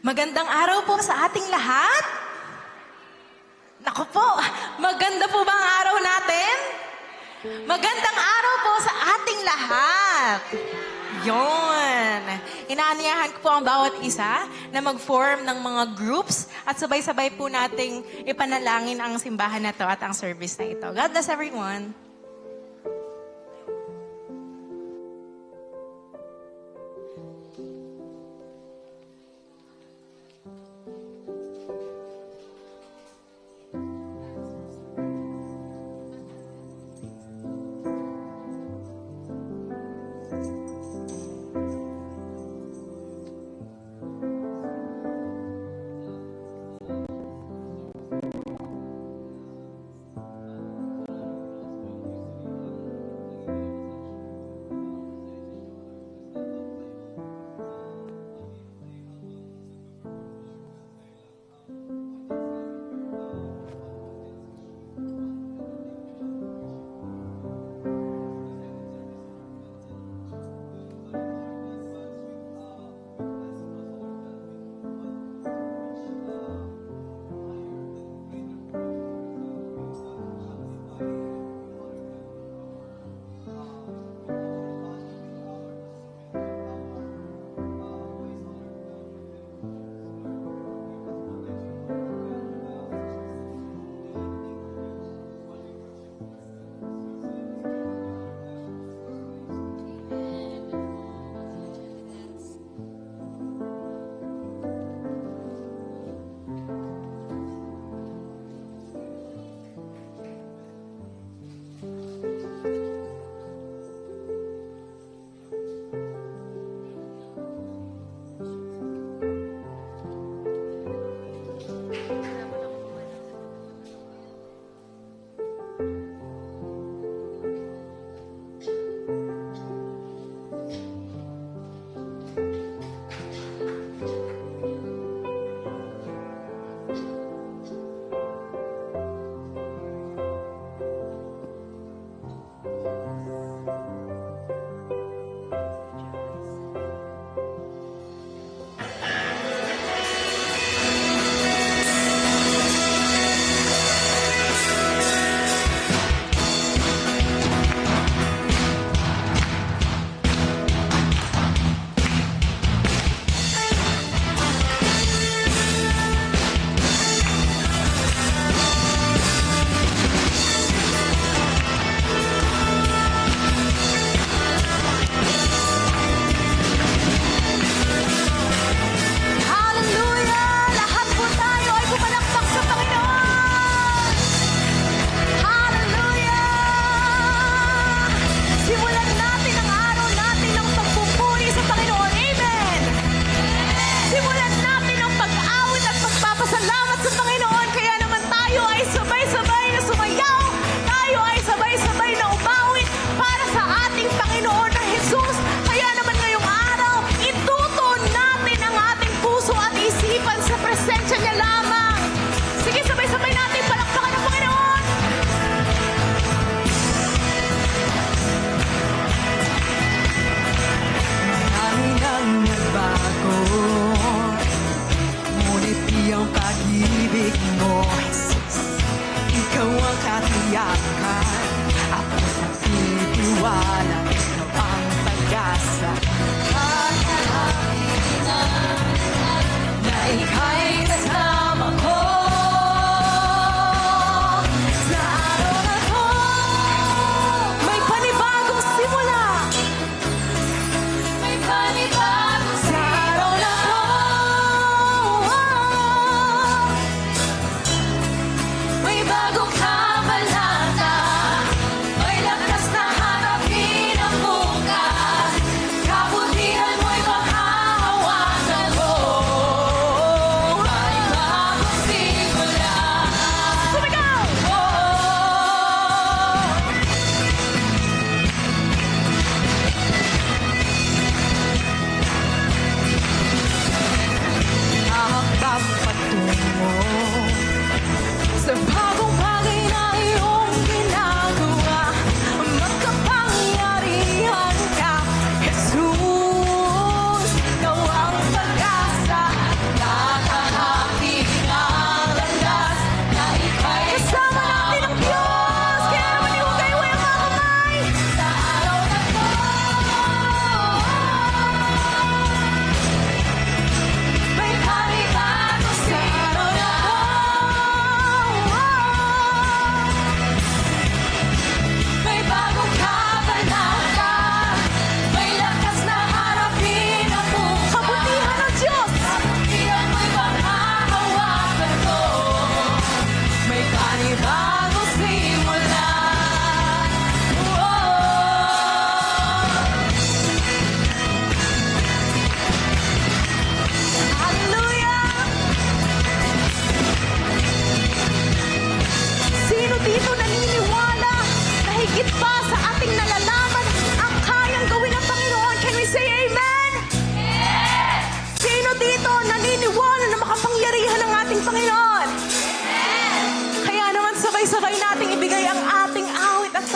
Magandang araw po sa ating lahat. Naku po, maganda po ba ang araw natin? Magandang araw po sa ating lahat. Yon. Inaanyahan ko po ang bawat isa na mag-form ng mga groups at sabay-sabay po nating ipanalangin ang simbahan na to at ang service na ito. God bless everyone.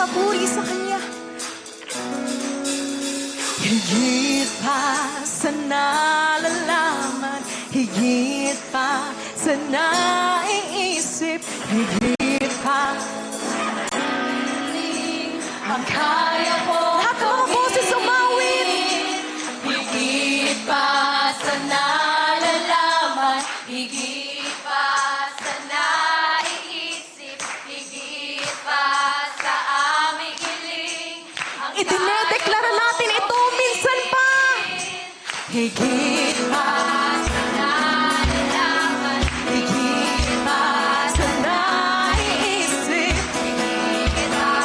papuri sa Kanya. Higit pa sa nalalaman, higit pa sa naiisip, higit pa ang kaya po. Lahat ng mga boses umawit. Higit pa sa nalalaman, higit pa sa naiisip, higit pa sa aming hiling. Idinedeklara natin ito minsan pa. Higit pa sa nalalaman, higit pa sa naiisip, higit pa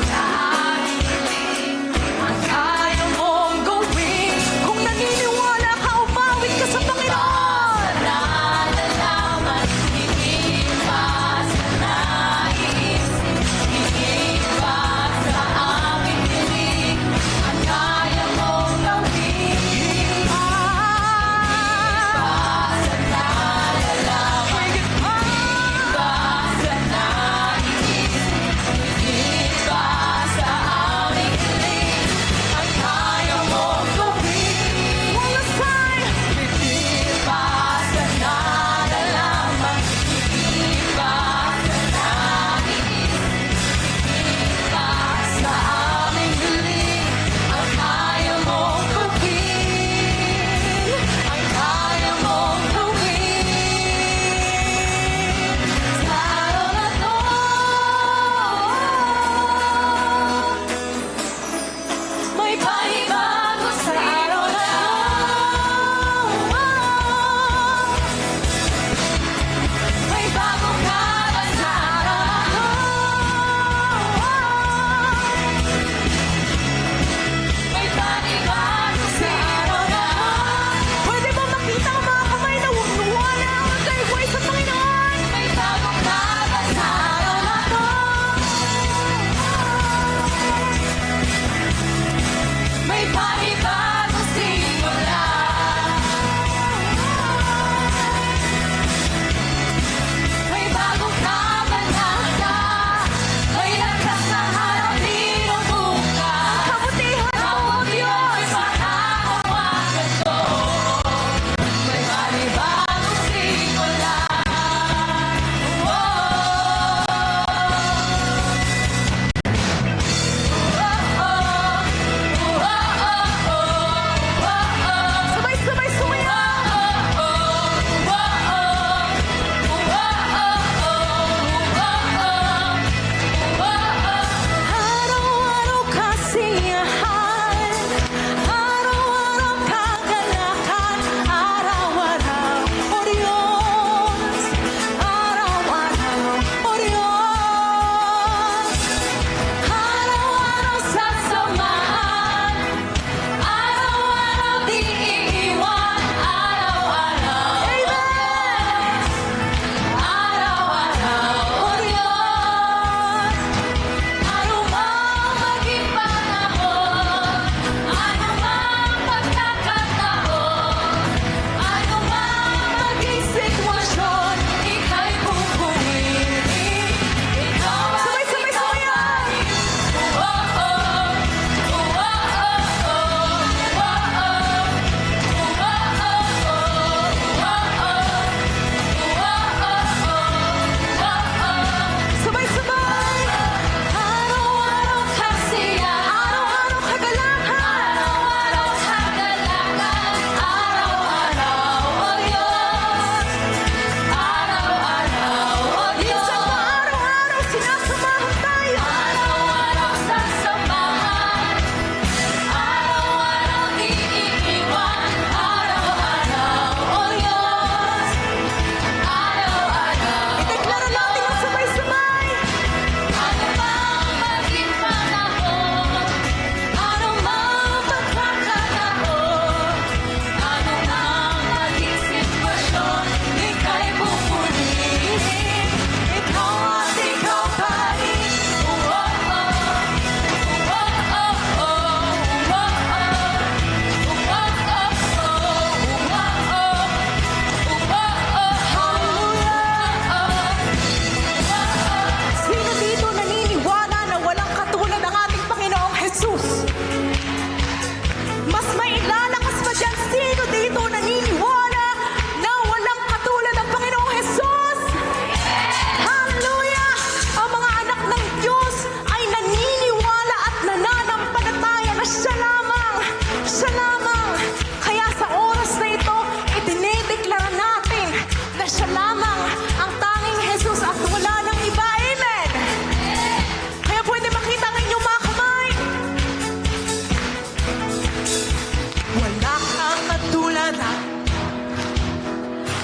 sa aming hiling. Ang kaya mong gawin kung naniniwala ka, umawit ka sa Panginoon. Sa nalalaman, higit pa sa naiisip, higit pa sa aming hiling. Ang kaya mong gawin, higit pa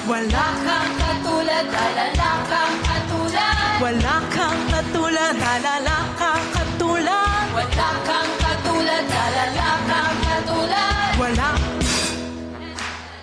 Wala kang katulad, alala kang katulad. Wala kang katulad, alala kang katulad. Wala kang katulad, alala kang katulad. Wala.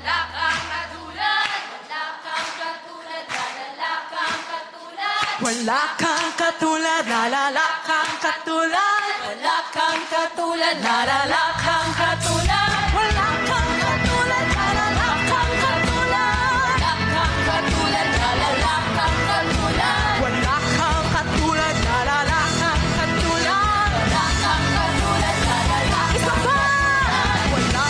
Wala kang katulad, wala kang katulad, alala kang katulad. Wala kang katulad, alala kang katulad. Wala kang katulad, alala kang katulad. Wala kang katulad, alala kang katulad. Wala kang katulad, alala kang katulad. Wala kang katulad, alala kang katulad. Wala kang katulad, alala. Isa pa! Wala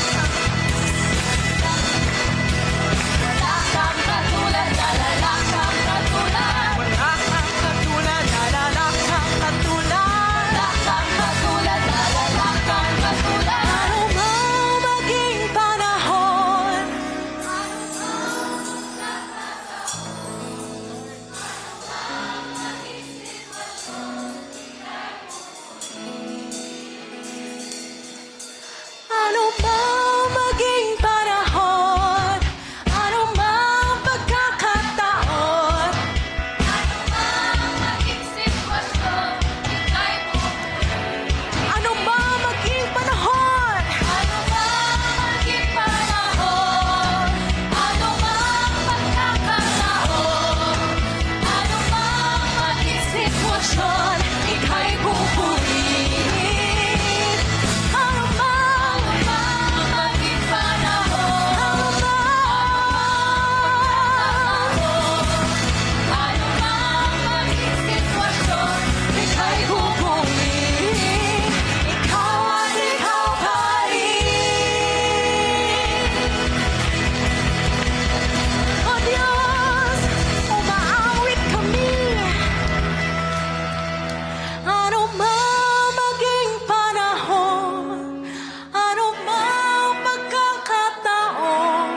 kang katulad, alala kang katulad. Wala kang katulad, alala kang katulad. Wala kang katulad, alala kang katulad. Ano man maging panahon, ano man maging panahon, ano man pagkakataon, ano man maging sitwasyon, ika'y ano man maging panahon, ano man maging panahon, ano man pagkakataon, ano man maging sitwasyon, ika'y pupurihin. Ano man maging panahon, ano man maging sitwasyon, ika'y pupurihin. Ikaw at ikaw pa rin. O Diyos, umaawit kami. Ano man maging panahon, ano man pagkakataon,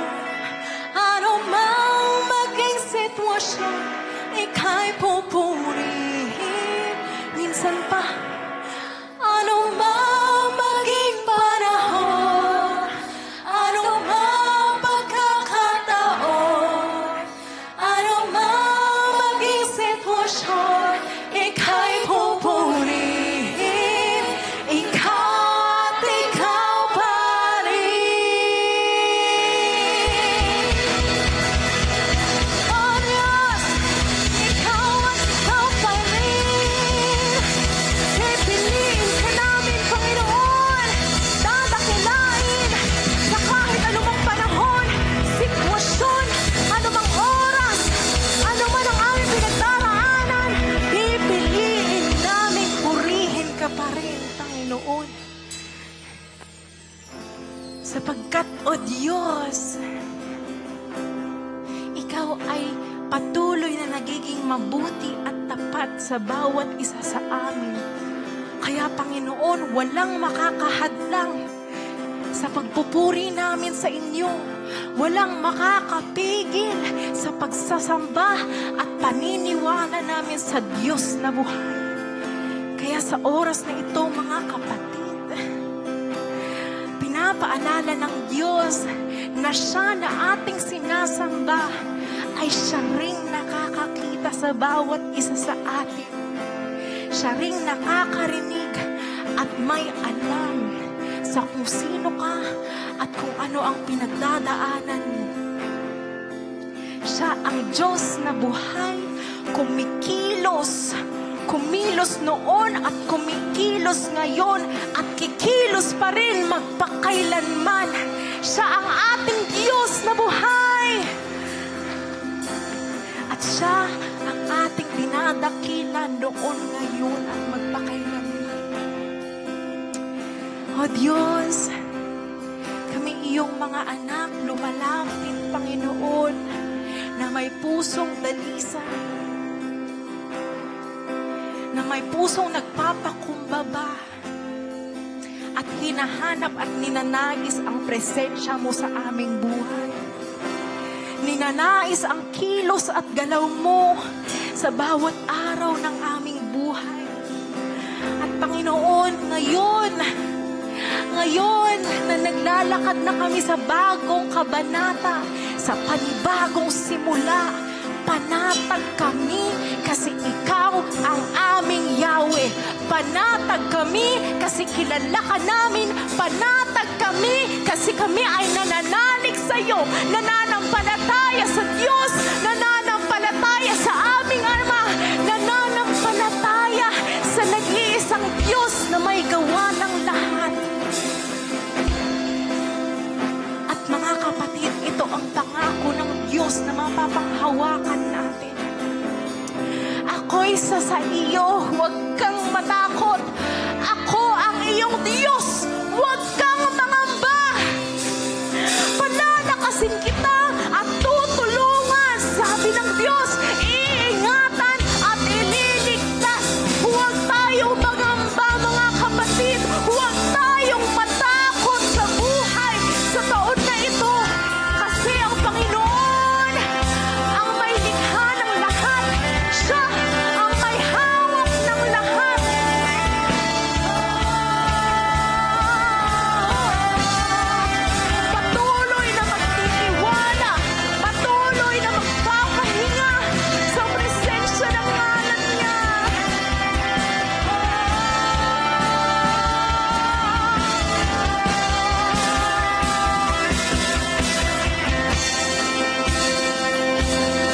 ano man maging sitwasyon, ika'y pupurihin. Minsan pa, ano man maging panahon, ano man pagkakataon, ano man maging sitwasyon, ika'y pupurihin. Ikaw at ikaw pa rin. O Diyos, ikaw at ikaw pa rin. Pipiliin ka namin, Panginoon. Dadakilain sa kahit anumang panahon, sitwasyon, anumang oras, anuman ang aming pinagdaraanan. Pipiliin namin, purihin ka pa rin, Panginoon. Sapagkat, O Diyos, Ikaw ay patuloy na nagiging mabuti at tapat sa bawat isa sa amin. Kaya, Panginoon, walang makakahadlang sa pagpupuri namin sa inyo. Walang makakapigil sa pagsasamba at paniniwala namin sa Diyos na buhay. Kaya sa oras na ito, mga kapatid, pinapaalala ng Diyos na siya na ating sinasamba ay siya ring nakakakita sa bawat isa sa atin. Siya ring nakakarinig at may alam sa kung sino ka at kung ano ang pinagdadaanan mo. Siya ang Diyos na buhay, kumilos noon at kumikilos ngayon at kikilos pa rin magpakailanman. Siya ang ating Diyos na buhay. At siya ang ating dinadakila noon, ngayon at magpakailanman. O Diyos, kami iyong mga anak, lumalapit, Panginoon, na may pusong dalisay, na may pusong nagpapakumbaba at hinahanap at ninanais ang presensya mo sa aming buhay. Ninanais ang kilos at galaw mo sa bawat araw ng aming buhay. At Panginoon, ngayon na naglalakad na kami sa bagong kabanata sa panibagong simula. Panatag kami kasi ikaw ang aming Yahweh. Panatag kami kasi kilala ka namin. Panatag kami kasi kami ay nananalig sa iyo. Nananampalataya sa Diyos. Nananampalataya sa aming Ama. Nananampalataya sa nag-iisang Diyos na may gawa ng lahat. At mga kapatid, ito ang pangako ng Diyos na mapapanghawakan natin. Ako'y sa iyo, huwag kang matakot. Ako ang iyong Diyos, huwag kang mangamba. Palalakasin kita at tutulungan, sabi ng Diyos. Iingatan at ililigtas. Huwag tayong mangamba, mga kapatid. Huwag tayong matakot sa buhay sa taon na ito. Kasi ang Panginoon ang may likha ng lahat. Siya ang may hawak ng lahat. Patuloy na magtitiwala. Patuloy na magpapahinga sa presensya ng ngalan niya.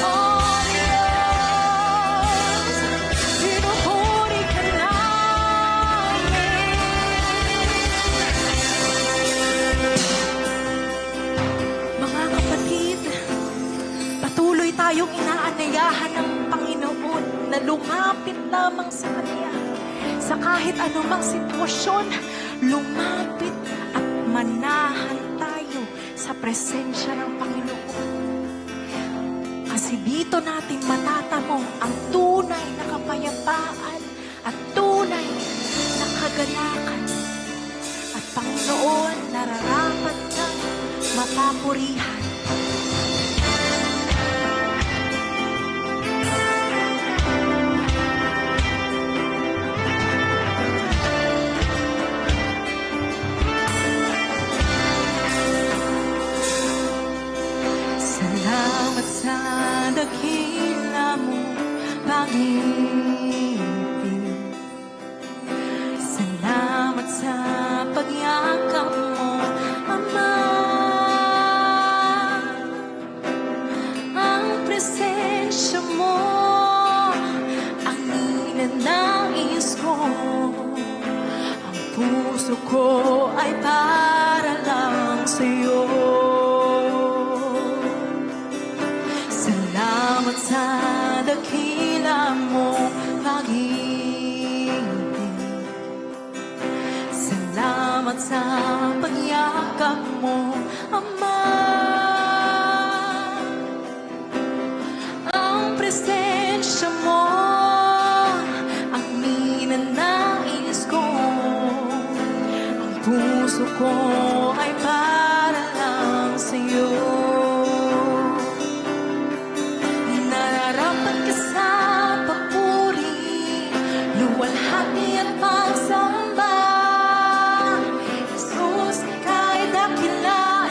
Oh Diyos, pinupuri ka namin. Mga kapatid, patuloy tayong inaanayahan ng Panginoon na lumapit lamang sa Kanya. Sa kahit anumang sitwasyon, lumapit at manahan tayo sa presensya ng Panginoon. Kasi dito natin matatamo ang tunay na kapayapaan at tunay na kagalakan. At Panginoon, nararapat kang mapapurihan. Salamat sa dakila mo, pag-ibig. Salamat sa pagyakap mo, Ama. Ang presensya mo, ang ninanais ko. Ang puso ko ay para lang sa'yo. Salamat sa dakila mo, pag-ibig. Salamat sa pagyakap mo, Ama. Ang presensya mo, ang ninanais ko. Ang puso ko ay para lang sa'yo. Nararapat ka sa papuri, luwalhati at pagsamba. Jesus, kahit dakila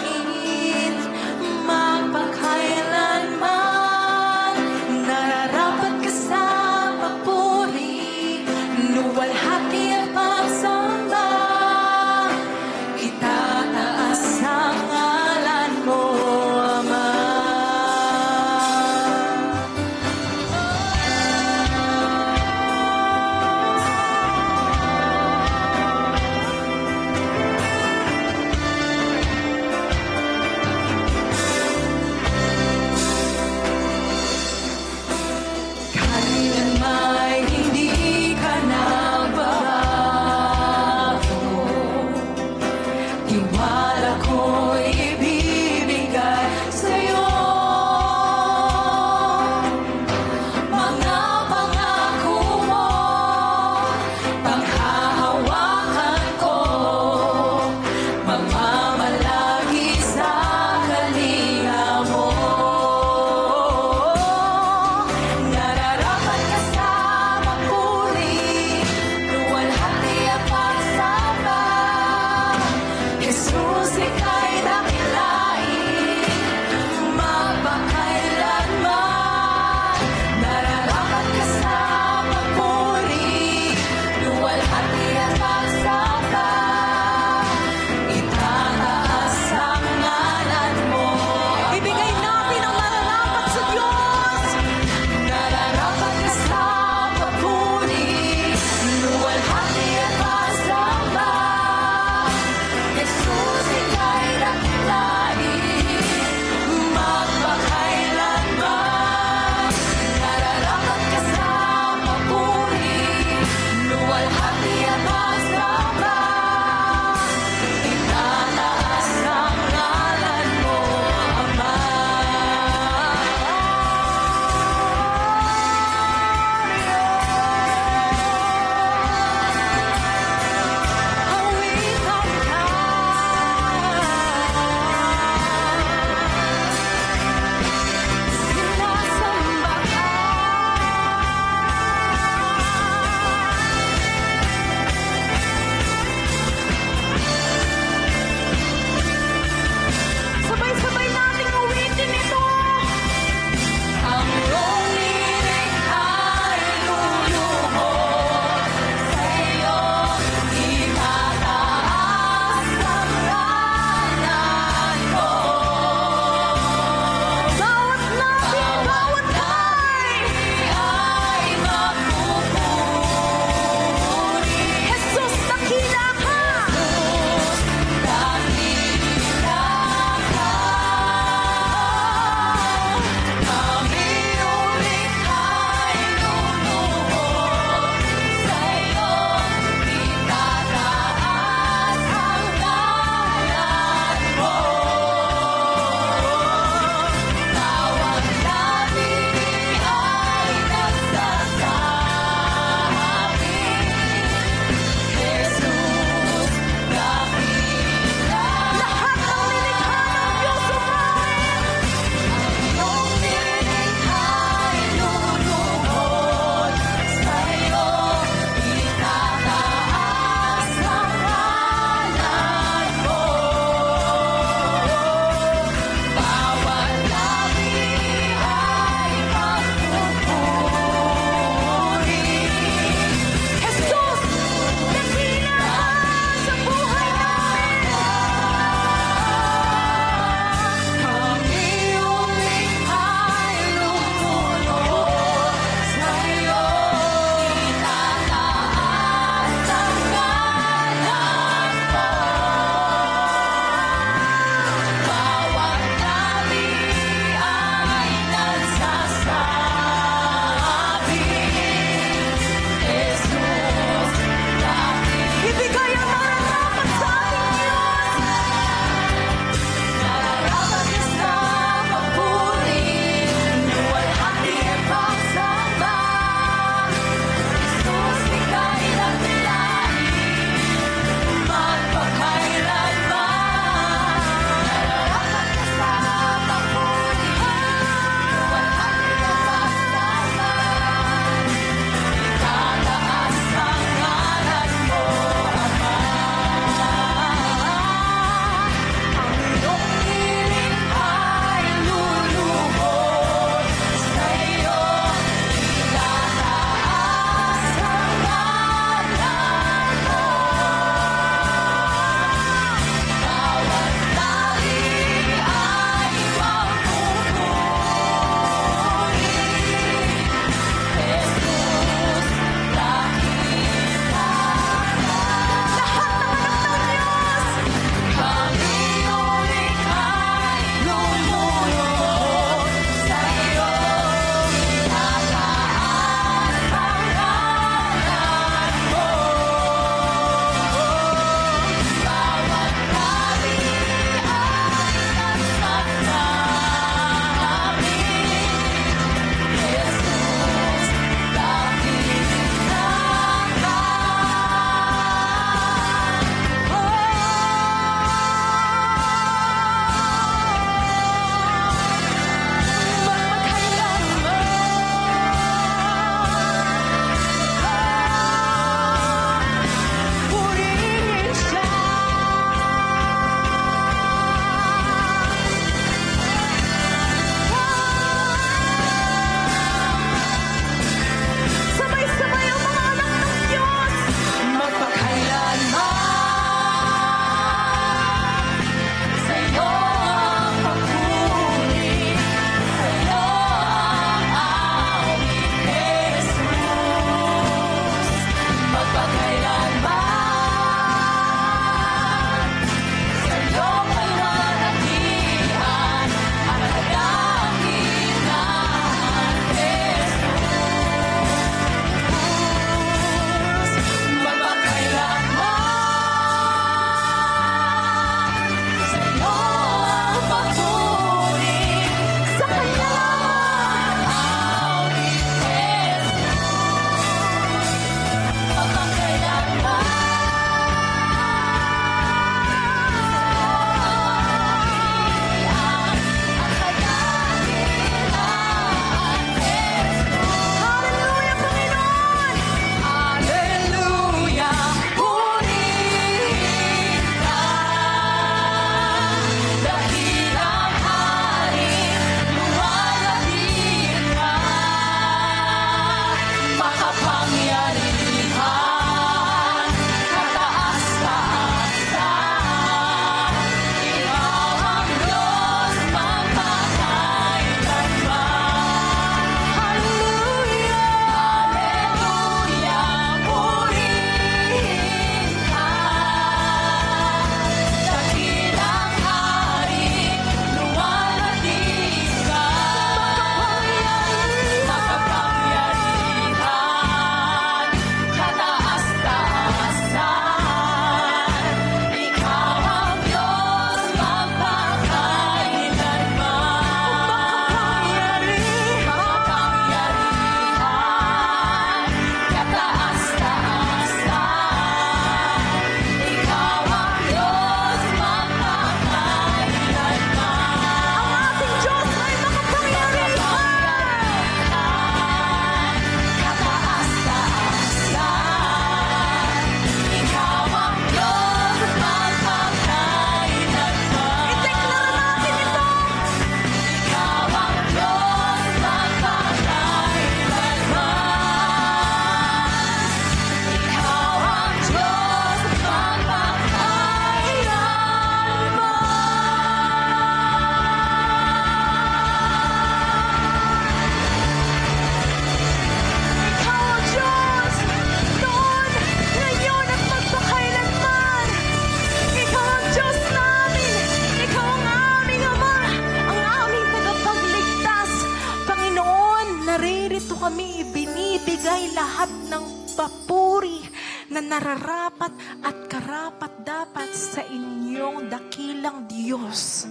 lahat ng papuri na nararapat at karapat-dapat sa inyong dakilang Diyos.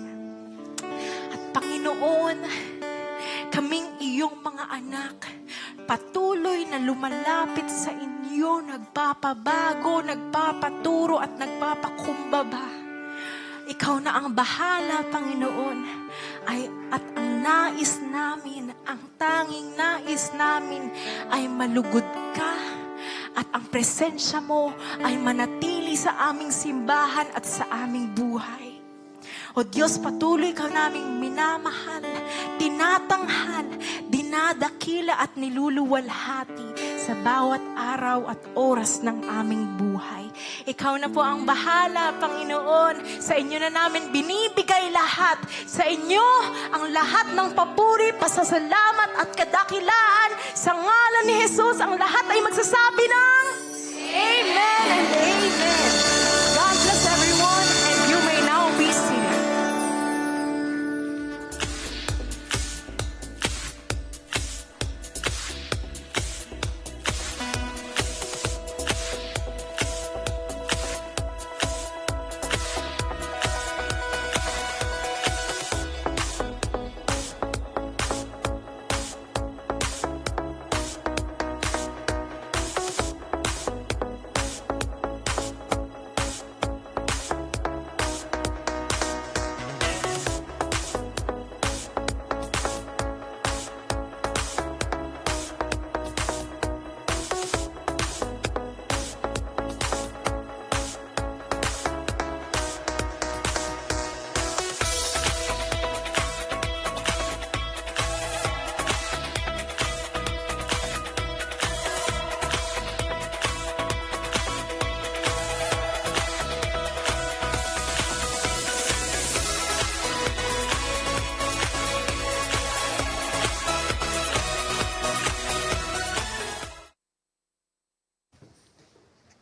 At Panginoon, kaming iyong mga anak, patuloy na lumalapit sa inyo, nagpapabago, nagpapaturo at nagpapakumbaba. Ikaw na ang bahala, Panginoon, at ang nais namin, ang tanging nais namin ay malugod ka at ang presensya mo ay manatili sa aming simbahan at sa aming buhay. O Diyos, patuloy ka naming minamahal, tinatanghal, dinadakila at niluluwalhati sa bawat araw at oras ng aming buhay. Ikaw na po ang bahala, Panginoon. Sa inyo na namin binibigay lahat. Sa inyo ang lahat ng papuri, pasasalamat at kadakilaan. Sa ngalan ni Jesus, ang lahat ay magsasabi ng Amen and Amen. God bless everyone and you may now be seated.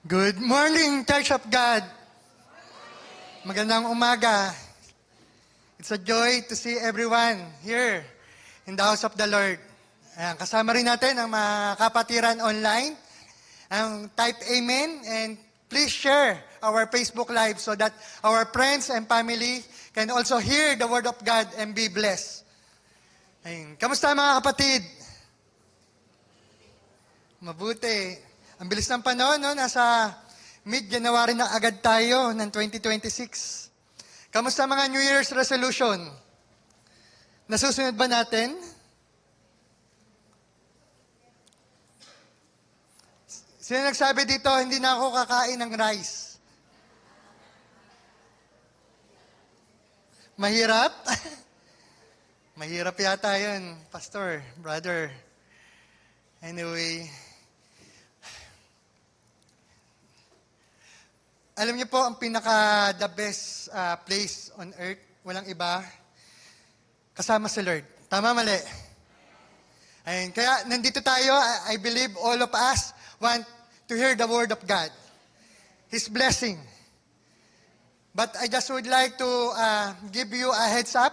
Good morning, Church of God. Magandang umaga. It's a joy to see everyone here in the house of the Lord. Ayan, kasama rin natin ang mga kapatiran online. Type Amen and please share our Facebook Live so that our friends and family can also hear the Word of God and be blessed. Ayun. Kamusta mga kapatid? Mabuti. Ang bilis ng panahon, no? Nasa mid-January na agad tayo ng 2026. Kamusta mga New Year's resolution? Nasusunod ba natin? Sino nagsabi dito, hindi na ako kakain ng rice? Mahirap? Mahirap yata yun, pastor, brother. Anyway, alam niyo po, ang pinaka-the best place on earth, walang iba, kasama si Lord. Tama, mali? Ayun, kaya nandito tayo, I believe all of us want to hear the Word of God. His blessing. But I just would like to give you a heads up.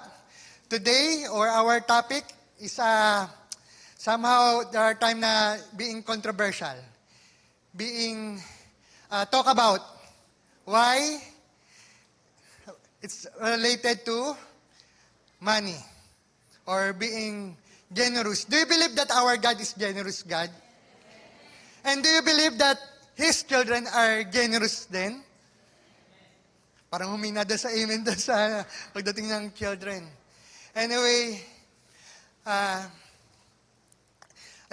Today, or our topic, is somehow there are time na being controversial. Being talk about. Why? It's related to money or being generous. Do you believe that our God is generous God? And do you believe that His children are generous then? Parang humina doon sa amen doon sa pagdating ng children. Anyway, I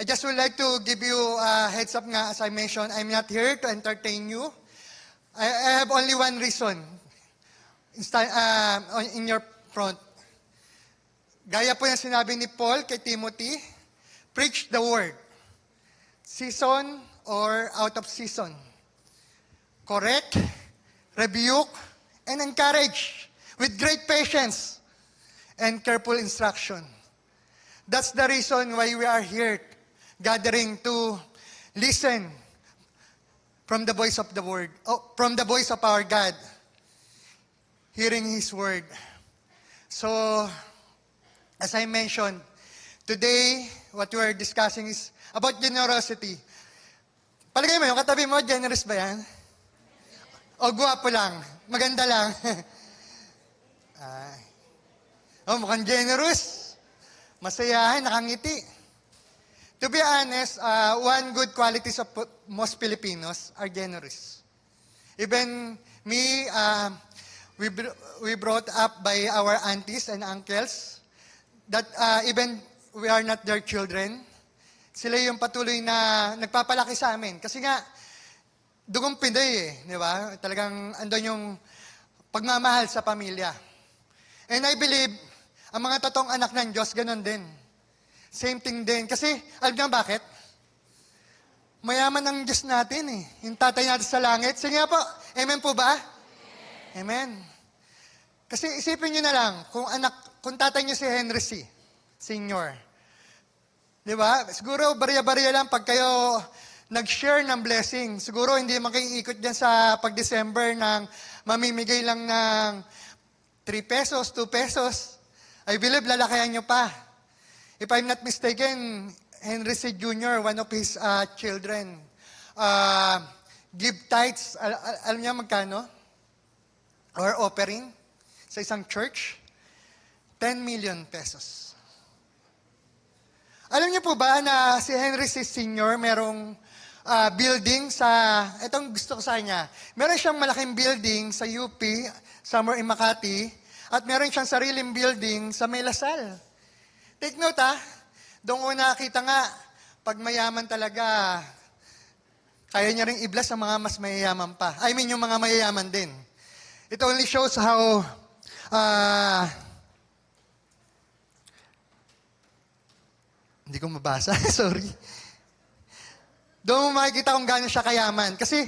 just would like to give you a heads up nga, as I mentioned, I'm not here to entertain you. I have only one reason in your front. Gaya po yung sinabi ni Paul kay Timothy, preach the word. Season or out of season. Correct, rebuke, and encourage with great patience and careful instruction. That's the reason why we are here, gathering to listen from the voice of the word, from the voice of our God, hearing His word. So, as I mentioned, today, what we are discussing is about generosity. Palagay mo, yung katabi mo, generous ba yan? O guwapo lang? Maganda lang? Ay. Oh, mukhang generous. Masayahin, nakangiti. To be honest, one good qualities of most Filipinos are generous. Even me, we brought up by our aunties and uncles that even we are not their children, sila yung patuloy na nagpapalaki sa amin. Kasi nga, dugong Pinoy di ba? Talagang andun yung pagmamahal sa pamilya. And I believe, ang mga totoong anak ng Diyos, ganun din. Same thing din. Kasi, alam niyo bakit? Mayaman ang Diyos natin Yung tatay natin sa langit. Sige nga po, amen po ba? Amen. Kasi isipin niyo na lang, kung tatay niyo si Henry C. Senior. Di ba? Siguro, barya-barya lang pag kayo nag-share ng blessing. Siguro, hindi makiikot dyan sa pag-December ng mamimigay lang ng 3 pesos, 2 pesos. I believe, lalakihan nyo pa. If I'm not mistaken, Henry C. Jr., one of his children, give tithes, alam niya magkano? Or offering sa isang church? 10 million pesos. Alam niyo po ba na si Henry C. Sr. merong building sa, itong gusto ko sa kanya, meron siyang malaking building sa UP, somewhere in Makati, at meron siyang sariling building sa May Lasal. Take note doon ko nakita nga, pag mayaman talaga, kaya niya rin i-bless ang mga mas mayayaman pa. I mean, yung mga mayayaman din. It only shows how hindi ko mabasa, sorry. Doon mo makikita kung gaano siya kayaman. Kasi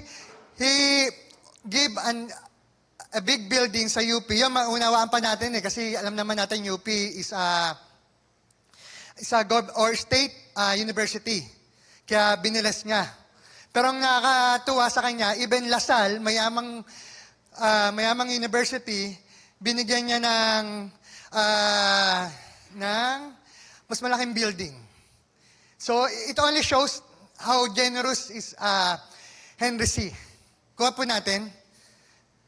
he gave a big building sa UP. Yung maunawaan pa natin kasi alam naman natin UP is a state university. Kaya binilas niya. Pero ang nakakatuwa sa kanya, even Lasal, mayamang university, binigyan niya ng mas malaking building. So, it only shows how generous is Henry C. Kuha po natin.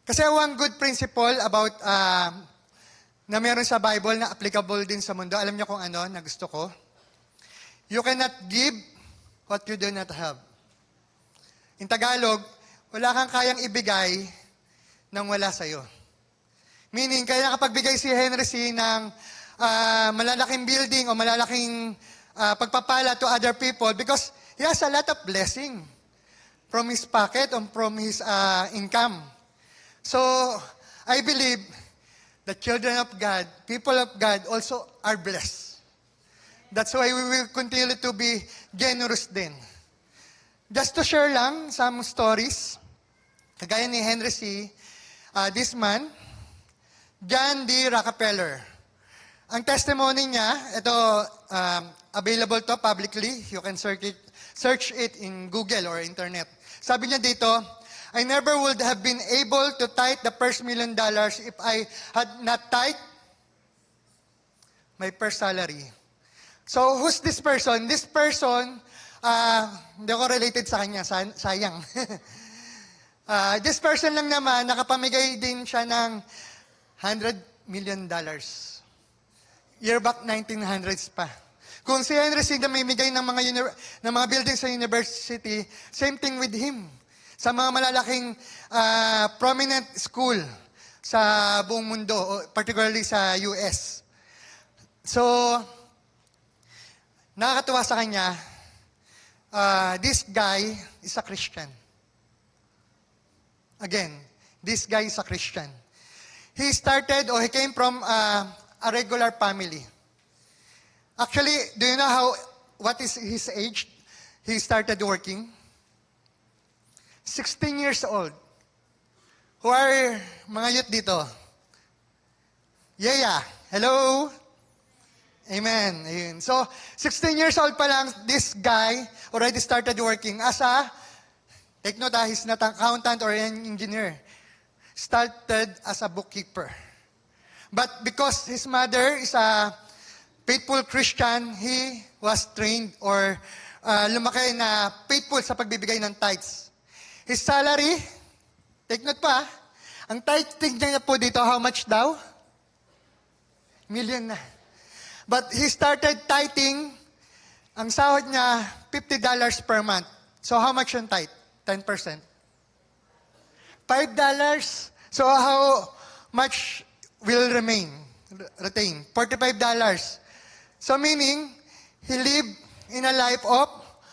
Kasi one good principle about na meron sa Bible na applicable din sa mundo. Alam niyo kung ano na gusto ko? You cannot give what you do not have. In Tagalog, wala kang kayang ibigay nang wala sa'yo. Meaning, kaya nakapagbigay si Henry C. ng malalaking building o malalaking pagpapala to other people because he has a lot of blessing from his pocket or from his income. So, I believe the children of God, people of God also are blessed. That's why we will continue to be generous din. Just to share lang some stories, kagaya ni Henry C., this man, John D. Rockefeller. Ang testimony niya, ito, available to publicly. You can search it in Google or internet. Sabi niya dito, I never would have been able to tithe the first $1 million if I had not tithed my first salary. So, who's this person? This person, hindi ako related sa kanya, sayang. This person lang naman, nakapamigay din siya ng $100 million. Year back 1900s pa. Kung si Henry C. namimigay ng mga buildings sa university, same thing with him. Sa mga malalaking prominent school sa buong mundo, particularly sa US. So, nakakatuwa sa kanya, this guy is a Christian. Again, this guy is a Christian. He came from a regular family. Actually, do you know what is his age? He started working. 16 years old. Who are mga youth dito? Yeah. Hello? Amen. Ayun. So, 16 years old pa lang, this guy already started working as take note, he's not an accountant or an engineer. Started as a bookkeeper. But because his mother is a faithful Christian, he was trained or lumaki na faithful sa pagbibigay ng tithes. His salary, take note pa, ang tithing niya po dito, how much daw? Million na. But he started tithing, ang sahod niya, $50 per month. So how much yung tithe? 10%. $5. So how much will retain? $45. So meaning, he lived in a life of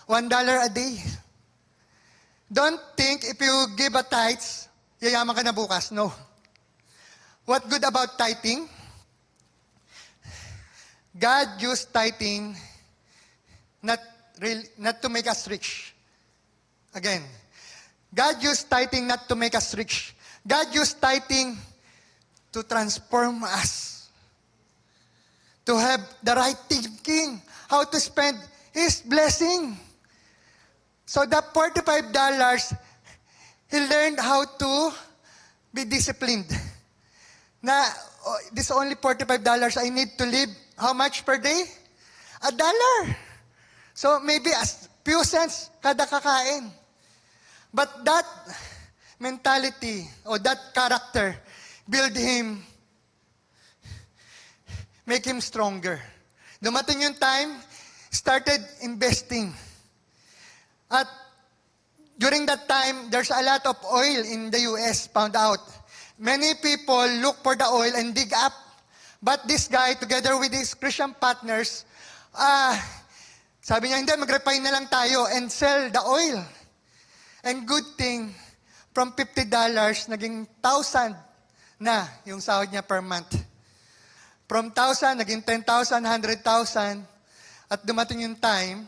$1 a day. Don't think if you give a tithes, yayaman ka na bukas. No. What good about tithing? God used tithing not to make us rich. Again, God used tithing not to make us rich. God used tithing to transform us. To have the right thinking, how to spend His blessing. So the $45, he learned how to be disciplined. Na, this only $45, I need to live how much per day? $1. So maybe a few cents kada kakain. But that mentality or that character build him, make him stronger. Dumating yung time, started investing. At during that time, there's a lot of oil in the US found out. Many people look for the oil and dig up. But this guy, together with his Christian partners, sabi niya, hindi, mag-refine na lang tayo and sell the oil. And good thing, from $50, naging 1,000 na yung sahod niya per month. From 1,000, naging 10,000, 100,000. At dumating yung time,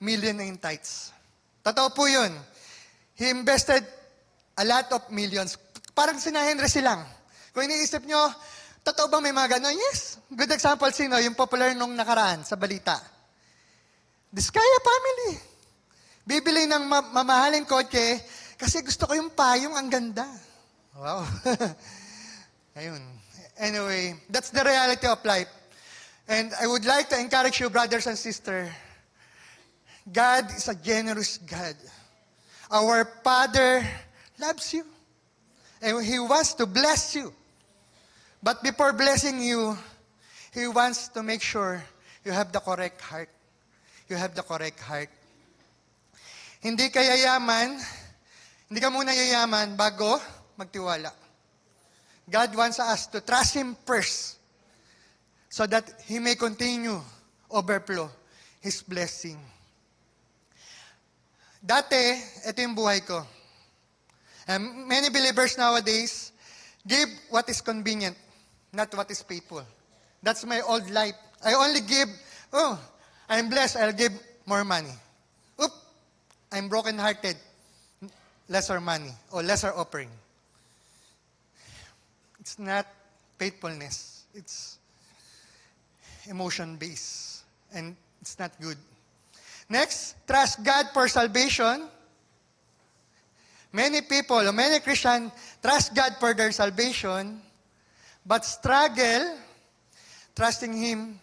million na yung tithes. Totoo po yun. He invested a lot of millions. Parang sina Henry silang. Kung iniisip nyo, totoo ba may mga gano'n? Yes. Good example, sino? Yung popular nung nakaraan sa balita. Diskaya family. Bibili ng mamahaling kotse kasi gusto ko yung payong ang ganda. Wow. Ayun. Anyway, that's the reality of life. And I would like to encourage you, brothers and sisters, God is a generous God. Our Father loves you. And He wants to bless you. But before blessing you, He wants to make sure you have the correct heart. You have the correct heart. Hindi ka yayaman, hindi ka muna yayaman bago magtiwala. God wants us to trust Him first so that He may continue overflow His blessing. Dati, ito yung buhay ko. And many believers nowadays give what is convenient, not what is faithful. That's my old life. I only give, I'm blessed, I'll give more money. I'm broken-hearted, lesser money or lesser offering. It's not faithfulness. It's emotion-based. And it's not good. Next, trust God for salvation. Many people, or many Christians, trust God for their salvation, but struggle trusting Him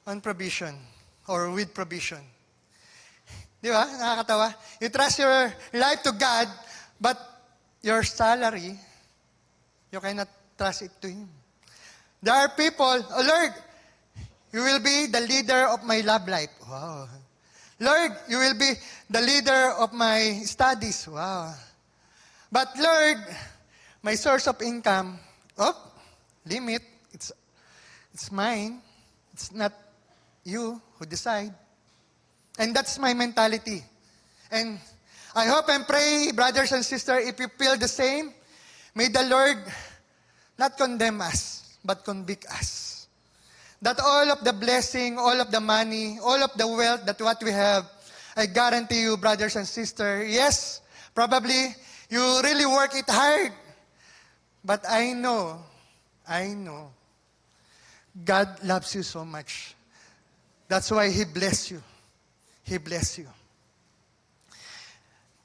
on provision or with provision. Di ba? Nakakatawa. You trust your life to God, but your salary, you cannot trust it to Him. There are people, oh Lord, you will be the leader of my love life. Wow. Lord, you will be the leader of my studies. Wow. But Lord, my source of income, limit, it's mine. It's not you who decide. And that's my mentality. And I hope and pray, brothers and sisters, if you feel the same, may the Lord not condemn us, but convict us. That all of the blessing, all of the money, all of the wealth that what we have, I guarantee you, brothers and sisters, yes, probably you really work it hard. But I know, God loves you so much. That's why He bless you. He bless you.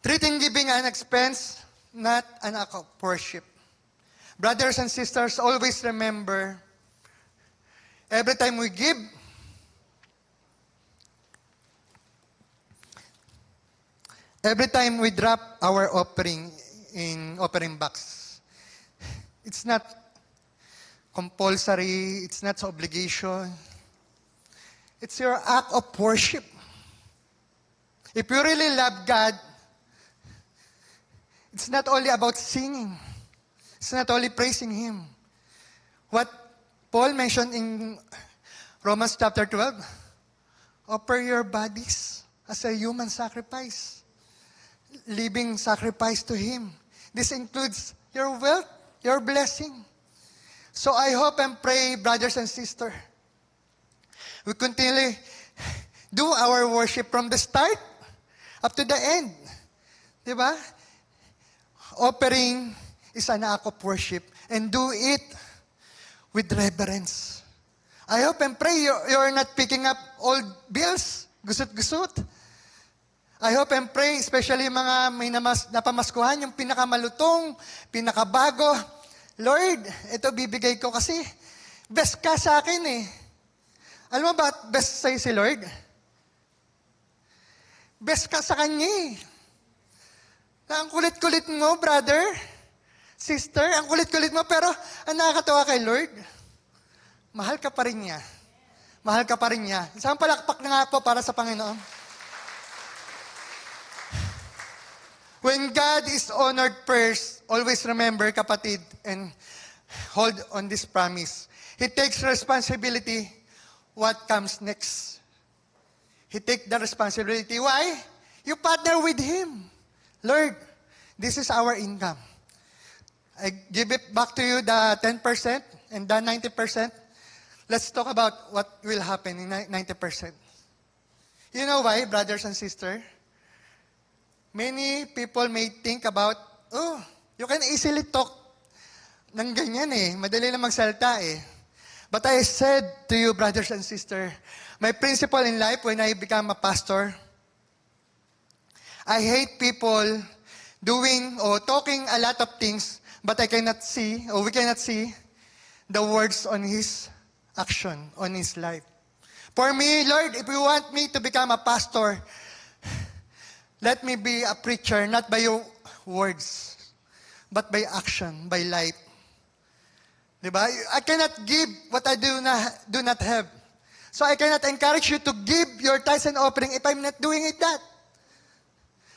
Treating giving an expense, not an act of worship. Brothers and sisters, always remember, every time we give, every time we drop our offering in offering box, it's not compulsory, it's not obligation. It's your act of worship. If you really love God, it's not only about singing. It's not only praising Him. What Paul mentioned in Romans chapter 12, offer your bodies as a human sacrifice, living sacrifice to Him. This includes your wealth, your blessing. So I hope and pray, brothers and sisters, we continually do our worship from the start up to the end. Diba? Offering is an act of worship, and do it with reverence. I hope and pray you're not picking up old bills, gusot-gusot. I hope and pray, especially mga may napamaskuhan, yung pinakamalutong, pinakabago. Lord, ito bibigay ko kasi best ka sa akin eh. Alam mo ba, best sa'yo si Lord? Best ka sa Kanya eh. Na ang kulit-kulit mo, brother, sister, ang kulit-kulit mo, pero ang nakakatawa kay Lord, mahal ka pa rin niya. Mahal ka pa rin niya. Isang palakpak na nga po para sa Panginoon. When God is honored first, always remember, kapatid, and hold on this promise. He takes responsibility what comes next. He takes the responsibility. Why? You partner with Him. Lord, this is our income. I give it back to you the 10% and the 90%. Let's talk about what will happen in 90%. You know why, brothers and sisters? Many people may think about, oh, you can easily talk ng ganyan eh. Madali lang magsalita eh. But I said to you, brothers and sisters, my principle in life when I become a pastor, I hate people doing or talking a lot of things, but I cannot see, or we cannot see, the words on his action, on his life. For me, Lord, if you want me to become a pastor, let me be a preacher, not by your words, but by action, by life. Diba? I cannot give what I do not have. So I cannot encourage you to give your tithes and offering if I'm not doing it that.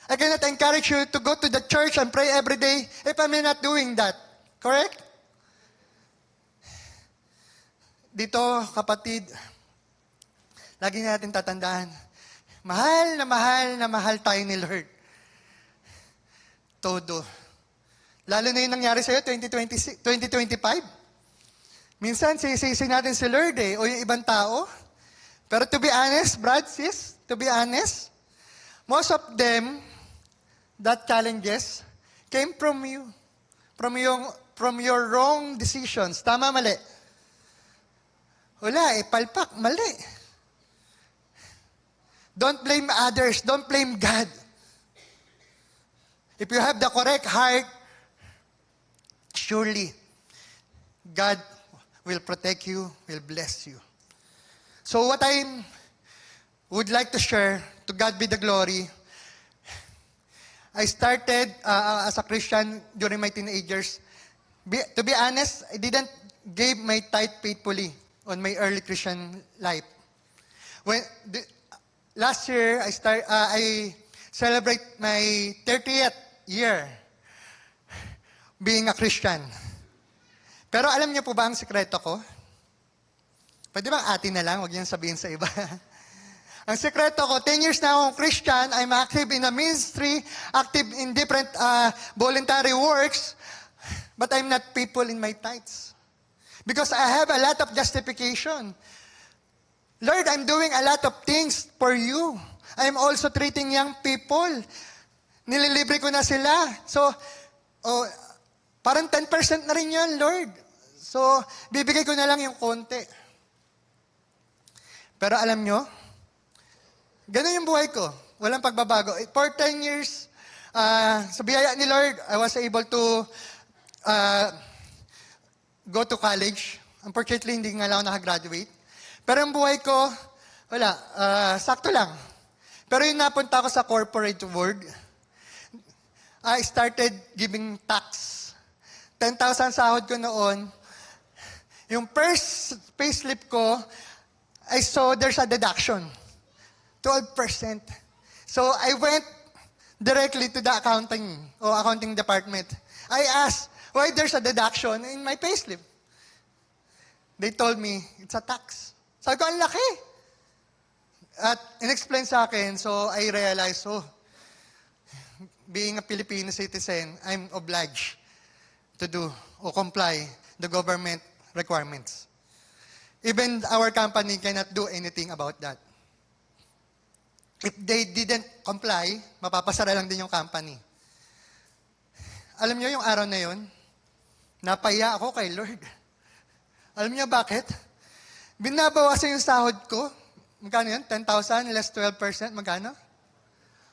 I cannot encourage you to go to the church and pray every day if I'm not doing that. Correct? Dito, kapatid, lagi natin tatandaan, mahal na mahal tayo ni Lord. Todo. Lalo na yung nangyari sa'yo, 2025. Minsan, sisisi natin si Lord eh, o yung ibang tao. Pero to be honest, Brad, sis, to be honest, most of them, that challenges, came from you. From your wrong decisions. Tama, mali? Wala eh, palpak, mali. Don't blame others. Don't blame God. If you have the correct heart, surely God will protect you, will bless you. So what I would like to share, to God be the glory, I started as a Christian during my teenage years. To be honest, I didn't give my tithe faithfully on my early Christian life. Last year, I celebrate my 30th year being a Christian. Pero alam niyo po ba ang sikreto ko? Pwede ba atin na lang, huwag niyang sabihin sa iba. Ang sikreto ko, 10 years na akong Christian, I'm active in the ministry, active in different voluntary works, but I'm not faithful in my tithes. Because I have a lot of justification. Lord, I'm doing a lot of things for you. I'm also treating young people. Nililibre ko na sila. So, parang 10% na rin yun, Lord. So, bibigay ko na lang yung konti. Pero alam nyo, ganun yung buhay ko. Walang pagbabago. For 10 years, sa biyaya ni Lord, I was able to go to college. Unfortunately, hindi nga lang ako nakagraduate. Pero ang buhay ko, wala. Sakto lang. Pero yung napunta ako sa corporate world, I started giving tax. 10,000 sahod ko noon. Yung first payslip ko, I saw there's a deduction. 12%. So I went directly to the accounting department. I asked, why there's a deduction in my payslip? They told me, it's a tax. Sabi ko, ang laki. At in-explain sa akin, so I realized, being a Filipino citizen, I'm obliged to do or comply the government requirements. Even our company cannot do anything about that. If they didn't comply, mapapasara lang din yung company. Alam niyo yung araw na yun, napaya ako kay Lord. Alam niyo bakit? Binabawasan yung sahod ko. Magkano yun? 10,000 less 12%. Magkano?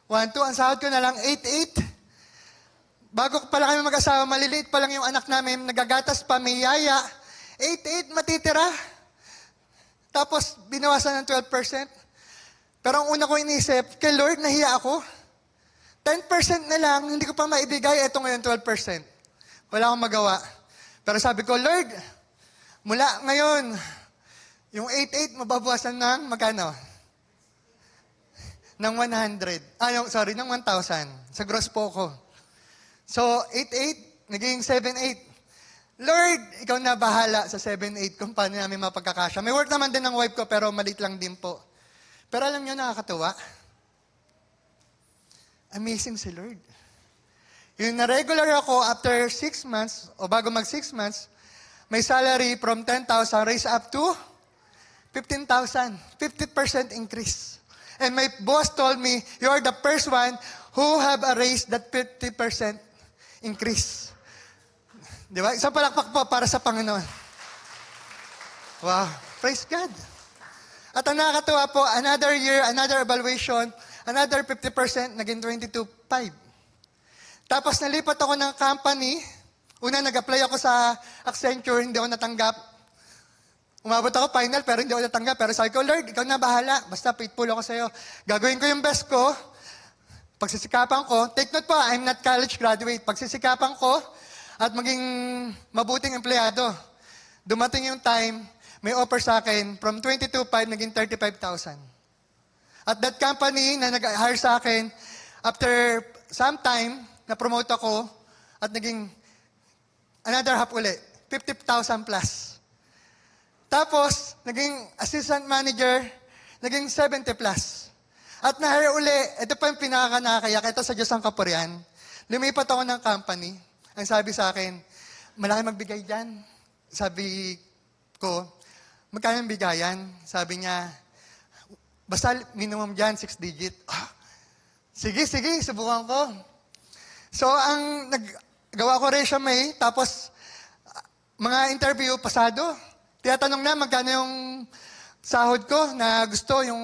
1,2. Ang sahod ko na lang 8,800. Bago pa lang kami mag-asawa, maliliit pa lang yung anak namin, nagagatas pa, may yaya. 8,800 matitira. Tapos, binawasan ng 12%. Pero ang una ko inisip, kay Lord, nahiya ako. 10% na lang, hindi ko pa maibigay, eto ngayon 12%. Wala akong magawa. Pero sabi ko, Lord, mula ngayon, yung 8,800 mababawasan ng magkano? Ng 100. Ng 1,000. Sa gross po ko. So, 8,800, naging 7,800. Lord, ikaw na bahala sa 7,800 kung paano namin mapagkakasya. May work naman din ng wife ko, pero maliit lang din po. Pero alam niyo, nakakatuwa. Amazing si Lord. Yung na-regular ako after 6 months, o bago mag 6 months, may salary from 10,000 raise up to 15,000. 50% increase. And my boss told me, you are the first one who have a raise that 50% increase. Di ba? Isang palakpak po para sa Panginoon. Wow. Praise God. At ang nakakatuwa po, another year, another evaluation, another 50%, naging 22.5. Tapos nalipat ako ng company. Una, nag-apply ako sa Accenture, hindi ako natanggap. Umabot ako final, pero hindi ako natanggap. Pero sabi ko, Lord, ikaw na bahala. Basta faithful ako sa'yo. Gagawin ko yung best ko. Pagsisikapan ko, take note po, I'm not college graduate. Pagsisikapan ko, at maging mabuting empleyado. Dumating yung time, may offer sa akin, from 22.5, naging 35,000. At that company na nag-hire sa akin, after some time, na-promote ako, at naging another half uli, 50,000 plus. Tapos, naging assistant manager, naging 70 plus. At na-hire uli, ito pa yung pinaka-nakakayak, ito sa Diyos ang Kapurian. Lumipat ako ng company. Ang sabi sa akin, malaki magbigay dyan. Sabi ko, magkano ang bigayan? Sabi niya, basta minimum dyan, 6 digit. Sige, subukan ko. So, ang naggawa ko resume, tapos mga interview, pasado. Tinatanong na magkano yung sahod ko na gusto, yung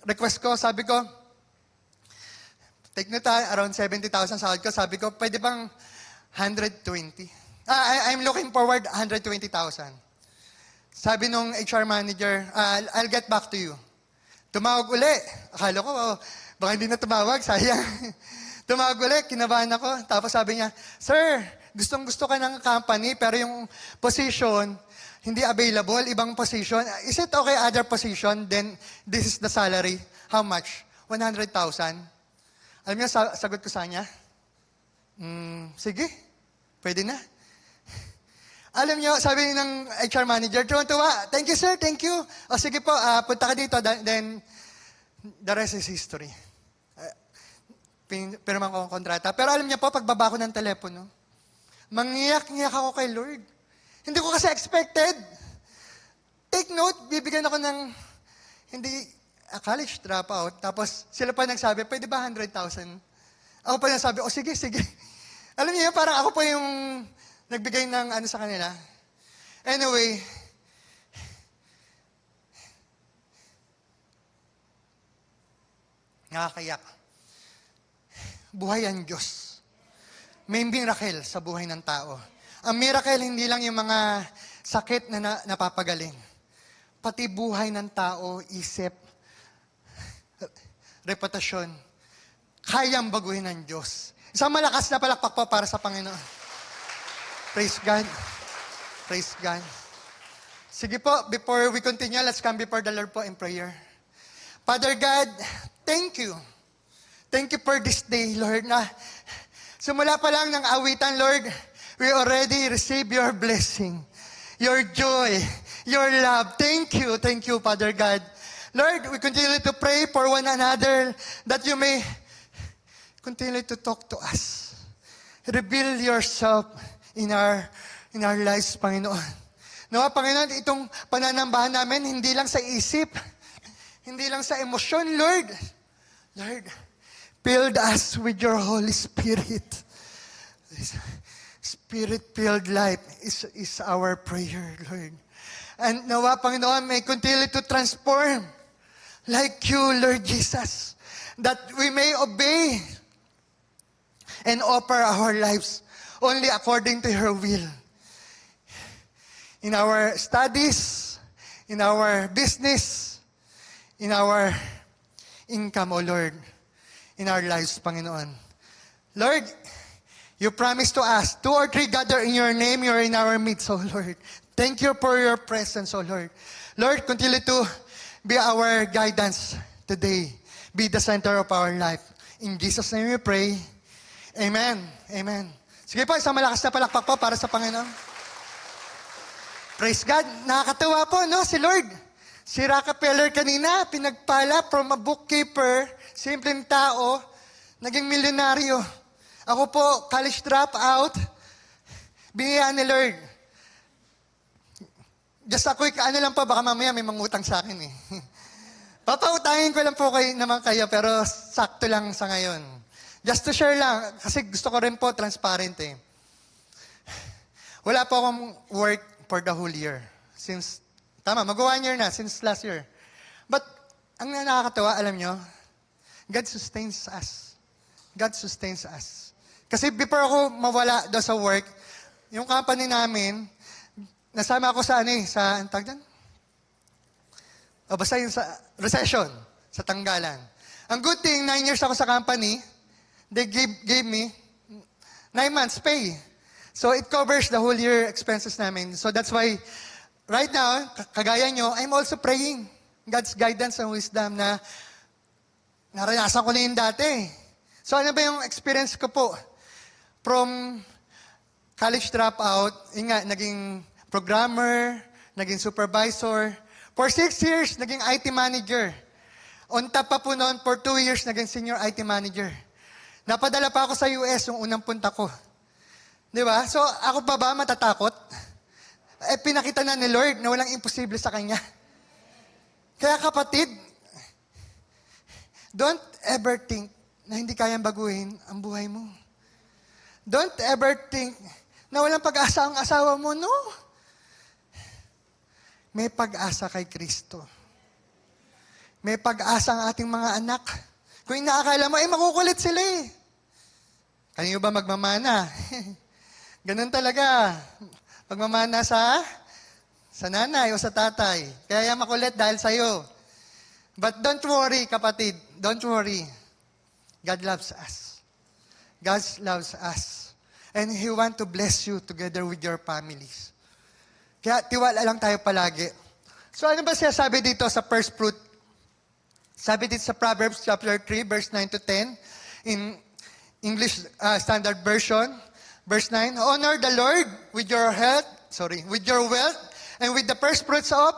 request ko. Sabi ko, take note, around 70,000 sahod ko. Sabi ko, pwede bang 120? I'm looking forward 120,000. Sabi nung HR manager, I'll get back to you. Tumawag uli. Akala ko, baka hindi na tumawag, sayang. Tumawag uli, kinabahan ako. Tapos sabi niya, Sir, gustong-gusto ka ng company, pero yung position, hindi available, ibang position. Is it okay, other position? Then, this is the salary. How much? 100,000. Alam niyo, sagot ko sa kanya, sige, pwede na. Alam niyo, sabi ng HR manager, tuwa, thank you sir, thank you. O sige po, punta ka dito, then the rest is history. Pirman ko ang kontrata. Pero alam niyo po, pagbaba ko ng telepono, mangiyak-ngiyak ako kay Lord. Hindi ko kasi expected. Take note, bibigyan ako ng, hindi, college dropout. Tapos sila pa nagsabi, pwede ba 100,000? Ako pa nagsabi, sige. Alam niyo, parang ako pa yung nagbigay ng ano sa kanila. Anyway, nakakayak. Buhay ang Diyos. May miracle sa buhay ng tao. Ang miracle, hindi lang yung mga sakit na napapagaling. Pati buhay ng tao, isip, reputasyon, kayang baguhin ng Diyos. Isang malakas na palakpak po para sa Panginoon. Praise God. Praise God. Sige po, before we continue, let's come before the Lord po in prayer. Father God, thank you. Thank you for this day, Lord, na simula pa lang ng awitan, Lord, we already receive your blessing, your joy, your love. Thank you, Father God. Lord, we continue to pray for one another that you may continue to talk to us. Reveal yourself in our lives, Panginoon. Nawa, Panginoon, itong pananambahan namin, hindi lang sa isip, hindi lang sa emosyon, Lord. Lord, fill us with your Holy Spirit. This Spirit-filled life is our prayer, Lord. And nawa, Panginoon, may continue to transform like you, Lord Jesus, that we may obey and offer our lives only according to your will. In our studies, in our business, in our income, O Lord, in our lives, Panginoon. Lord, you promised to us, 2 or 3 gather in your name, you're in our midst, O Lord. Thank you for your presence, O Lord. Lord, continue to be our guidance today. Be the center of our life. In Jesus' name we pray. Amen. Amen. Sige po, isang malakas na palakpak po para sa Panginoon. Praise God. Nakakatawa po, no? Si Lord. Si Rockefeller kanina, pinagpala from a bookkeeper, simpleng tao, naging milyonaryo. Ako po, college dropout, binigyan ni Lord. Just a quick, ano lang po, baka mamaya may mangutang sa akin eh. Papautangin ko lang po naman kayo, pero sakto lang sa ngayon. Just to share lang, kasi gusto ko rin po transparent eh. Wala po akong work for the whole year. Since, mag-1 year na, since last year. But, ang nakakatawa, alam nyo, God sustains us. God sustains us. Kasi before ako mawala doon sa work, yung company namin, nasama ako sa ang tawag dyan? Basta yung sa recession, sa tanggalan. Ang good thing, 9 years ako sa company, they gave me 9 months pay. So it covers the whole year expenses namin. So that's why, right now, kagaya nyo, I'm also praying God's guidance and wisdom na naranasan ko na yun dati. So ano ba yung experience ko po? From college dropout, naging programmer, naging supervisor. For 6 years, naging IT manager. On top pa po noon, for 2 years, naging senior IT manager. Napadala pa ako sa US yung unang punta ko. Di ba? So, ako pa ba matatakot? Pinakita na ni Lord na walang imposible sa Kanya. Kaya kapatid, don't ever think na hindi kayang baguhin ang buhay mo. Don't ever think na walang pag-asa ang asawa mo. No. May pag-asa kay Kristo. May pag-asa ang ating mga anak. Kung inaakala mo, makukulit sila eh. Kanino ba magmamana? Ganun talaga. Magmamana sa nanay o sa tatay. Kaya makulit dahil sa'yo. But don't worry, kapatid. Don't worry. God loves us. God loves us. And He wants to bless you together with your families. Kaya tiwala lang tayo palagi. So ano ba siya sabi dito sa first fruit? Sabi dito sa Proverbs chapter 3, verse 9 to 10, in English Standard Version, verse 9, honor the Lord with your wealth, and with the first fruits of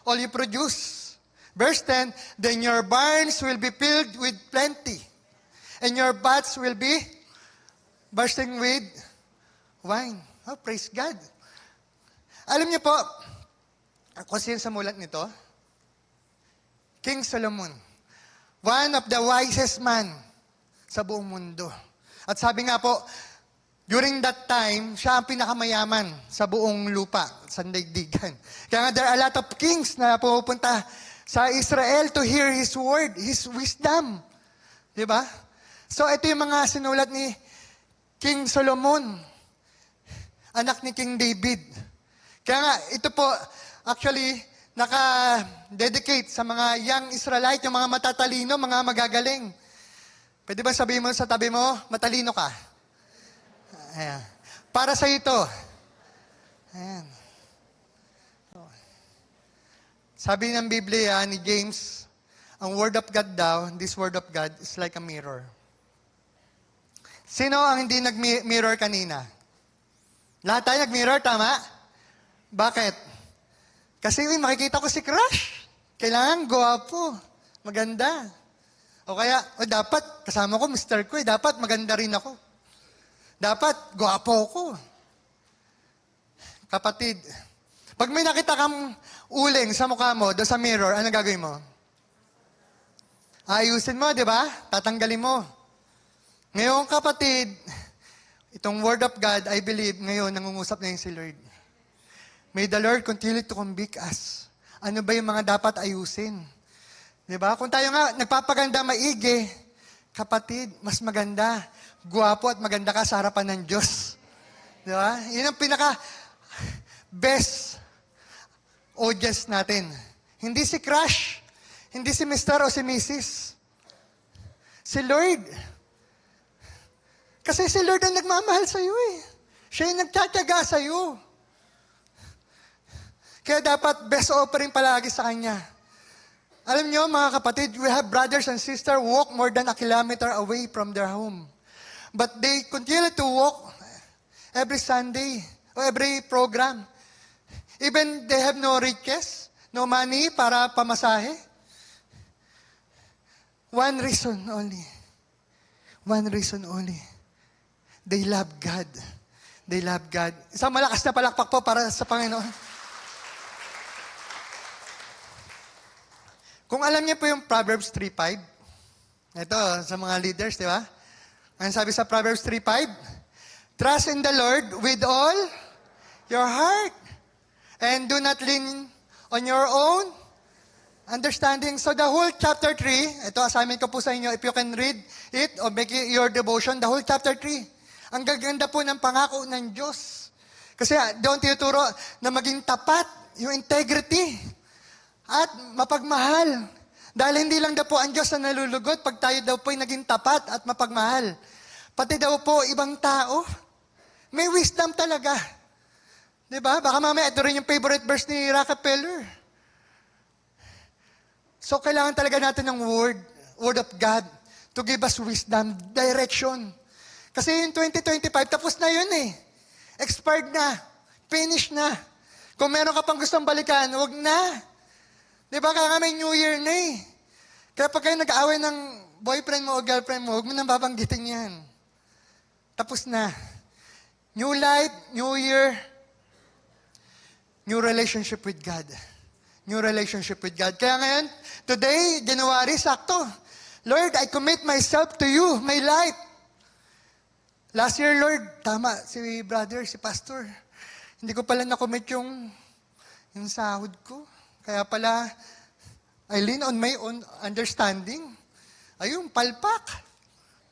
all you produce. Verse 10, then your barns will be filled with plenty, and your vats will be bursting with wine. Oh, praise God. Alam niyo po, ako sino sa mulat nito? King Solomon. One of the wisest man sa buong mundo. At sabi nga po, during that time, siya ang pinakamayaman sa buong lupa, sa daigdigan. Kaya nga, there are a lot of kings na pupunta sa Israel to hear His word, His wisdom. Diba? So, ito yung mga sinulat ni King Solomon, anak ni King David. Kaya nga, ito po, actually, naka-dedicate sa mga young Israelite, yung mga matatalino, mga magagaling. Pwede ba sabihin mo sa tabi mo, matalino ka? Ayan. Para sa ito. Ayan. Sabi ng Biblia ni James, ang Word of God daw, this Word of God is like a mirror. Sino ang hindi nag-mirror kanina? Lahat tayo nag-mirror, tama? Bakit? Kasi makikita ko si crush. Kailangan gwapo, maganda. O kaya, dapat, kasama ko, mister ko, dapat maganda rin ako. Dapat, gwapo ko. Kapatid, pag may nakita kang uling sa mukha mo, doon sa mirror, ano gagawin mo? Ayusin mo, di ba? Tatanggalin mo. Ngayon, kapatid, itong Word of God, I believe, ngayon, nangungusap na yun si Lord. May the Lord continue to convict us. Ano ba yung mga dapat ayusin? Di ba? Kung tayo nga nagpapaganda maigi, kapatid, mas maganda, guwapo at maganda ka sa harapan ng Diyos. Di ba? Yun ang pinaka-best audience natin. Hindi si crush, hindi si Mr. o si Mrs. Si Lord. Kasi si Lord ang nagmamahal sa iyo eh. Siya yung nagtataga sa iyo. Kaya dapat best offering palagi sa Kanya. Alam niyo mga kapatid, we have brothers and sisters who walk more than a kilometer away from their home. But they continue to walk every Sunday or every program. Even they have no riches, no money para pamasahe. One reason only. One reason only. They love God. They love God. Isang malakas na palakpak po para sa Panginoon. Kung alam niyo po yung Proverbs 3:5, ito sa mga leaders, di ba? Ang sabi sa Proverbs 3:5, trust in the Lord with all your heart and do not lean on your own understanding. So the whole chapter 3, ito assignment ko po sa inyo, if you can read it or make it your devotion, the whole chapter 3. Ang gaganda po ng pangako ng Diyos. Kasi doon tinuturo na maging tapat, yung integrity, at mapagmahal. Dahil hindi lang daw po ang Diyos na nalulugot pag tayo daw po ay naging tapat at mapagmahal. Pati daw po ibang tao, may wisdom talaga. Diba? Baka mamaya ito rin yung favorite verse ni Rockefeller. So kailangan talaga natin ng Word of God to give us wisdom, direction. Kasi yung 2025, tapos na yun eh. Expired na. Finish na. Kung meron ka pang gustong balikan, huwag na. Diba, kaya may New Year na eh. Kaya pag kayo nag-aaway ng boyfriend mo o girlfriend mo, huwag mo nang babanggitin yan. Tapos na. New life, New Year, new relationship with God. New relationship with God. Kaya ngayon, today, January, sakto. Lord, I commit myself to you, my life. Last year, Lord, tama, si brother, si pastor, hindi ko pala na-commit yung sahod ko. Kaya pala, I lean on my own understanding. Ayun, palpak.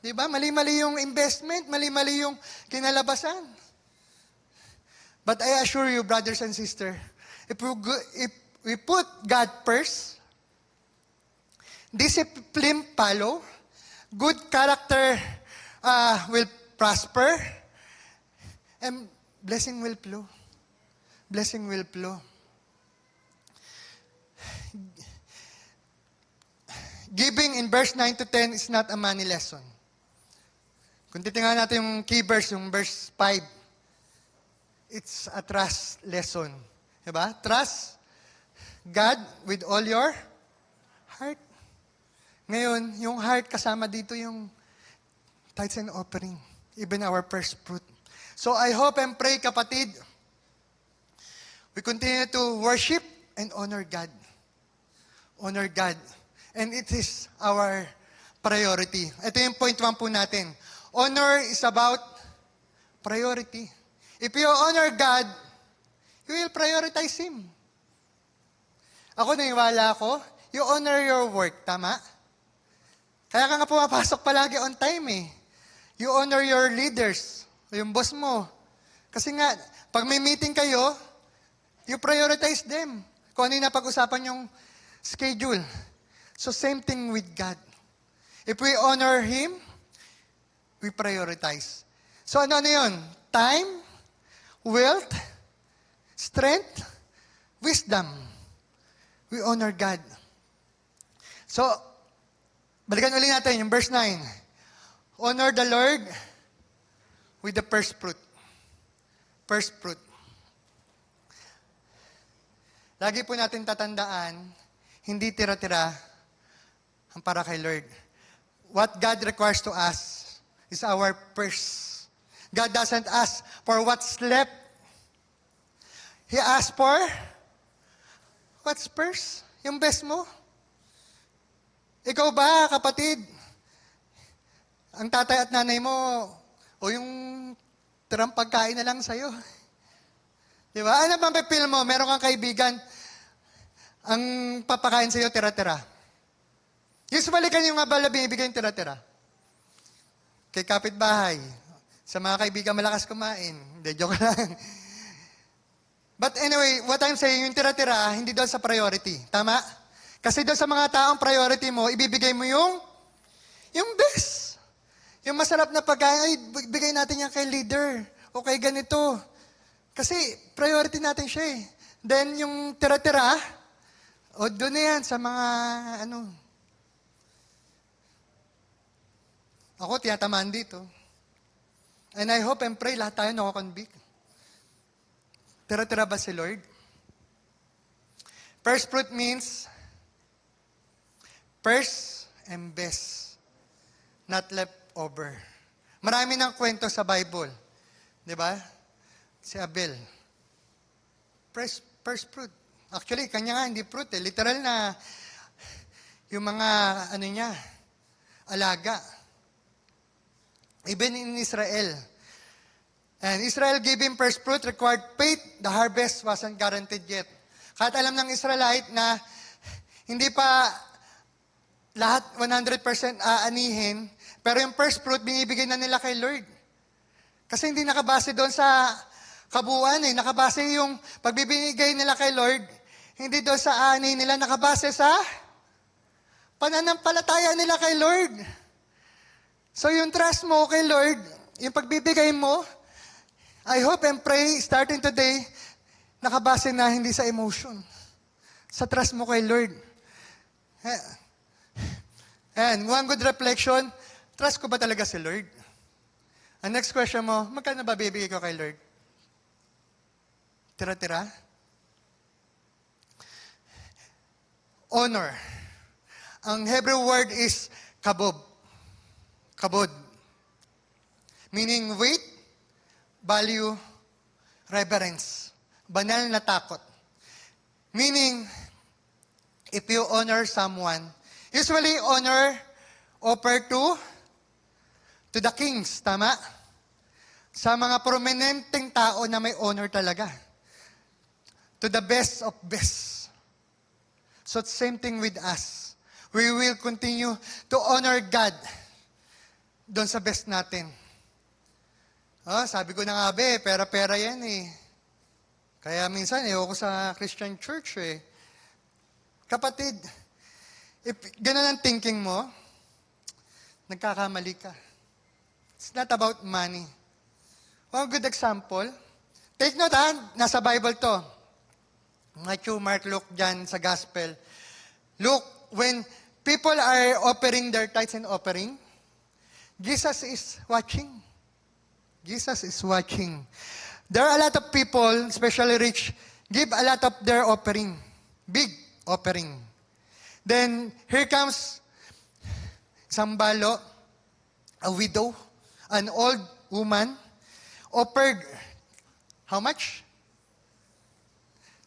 Diba? Mali-mali yung investment, mali-mali yung kinalabasan. But I assure you, brothers and sisters, if we put God first, discipline follow, good character will prosper, and blessing will flow. Blessing will flow. Giving in verse 9 to 10 is not a money lesson. Kung titingnan natin yung key verse, yung verse 5, it's a trust lesson. Diba? Trust God with all your heart. Ngayon, yung heart kasama dito yung tithes and offering, even our first fruit. So I hope and pray, kapatid, we continue to worship and honor God. Honor God. And it is our priority. Ito yung point 1 po natin. Honor is about priority. If you honor God, you will prioritize Him. Ako, naniwala ako, you honor your work, tama? Kaya ka nga pumapasok palagi on time eh. You honor your leaders, yung boss mo. Kasi nga, pag may meeting kayo, you prioritize them. Kung ano yung napag-usapan yung schedule. So same thing with God. If we honor Him, we prioritize. So ano yun? Time, wealth, strength, wisdom. We honor God. So, balikan ulit natin yung verse 9. Honor the Lord with the first fruit. First fruit. Lagi po natin tatandaan, hindi tira-tira ang para kay Lord. What God requires to us is our first. God doesn't ask for what's left. He asks for what's first? Yung best mo. Ikaw ba, kapatid? Ang tatay at nanay mo, o yung tirang pagkain na lang sa'yo. Di ba? Ano bang pipil mo? Meron kang kaibigan, ang papakain sa'yo, tira-tira. Usually, kanyang abala binibigay yung tira-tira. Kay kapitbahay, sa mga kaibigan malakas kumain. Hindi, joke lang. But anyway, what I'm saying, yung tira-tira, hindi doon sa priority. Tama? Kasi doon sa mga taong priority mo, ibibigay mo yung best. Yung masarap na pagkain, ay, bigay natin yan kay leader. O kay ganito. Kasi priority natin siya eh. Then yung tira-tira, o doon na yan sa mga, ako, tiyatamaan dito. And I hope and pray lahat tayo nakakonvict. Tira-tira ba si Lord? First fruit means first and best, not leftover. Marami ng kwento sa Bible. Di ba? Si Abel. First fruit. Actually, kanya nga hindi fruit eh. Literal na yung mga, alaga. Even in Israel. And Israel gave him first fruit, required faith. The harvest wasn't guaranteed yet. Kahit alam ng Israelite na hindi pa lahat 100% aanihin, pero yung first fruit, binibigay na nila kay Lord. Kasi hindi nakabase doon sa kabuuan eh. Nakabase yung pagbibigay nila kay Lord, hindi doon sa ani nila, nakabase sa pananampalataya nila kay Lord. So yung trust mo kay Lord, yung pagbibigay mo, I hope and pray, starting today, nakabase na hindi sa emotion. Sa trust mo kay Lord. And one good reflection, trust ko ba talaga si Lord? Ang next question mo, magkano ba bibigay ko kay Lord? Tira-tira? Honor. Ang Hebrew word is kabob. Kabod. Meaning weight, value, reverence. Banal na takot. Meaning, if you honor someone, usually honor offer to the kings, tama? Sa mga prominenteng tao na may honor talaga. To the best of best. So, same thing with us. We will continue to honor God doon sa best natin. Sabi ko na nga, pera-pera yan eh. Kaya minsan, ko sa Christian church eh. Kapatid, if ganun ang thinking mo, nagkakamali ka. It's not about money. One good example, take note nasa Bible to. Matthew, Mark, Luke, John sa Gospel. Look, when people are offering their tithes and offering, Jesus is watching. Jesus is watching. There are a lot of people, especially rich, give a lot of their offering. Big offering. Then, here comes Sambalo, a widow, an old woman, offered, how much?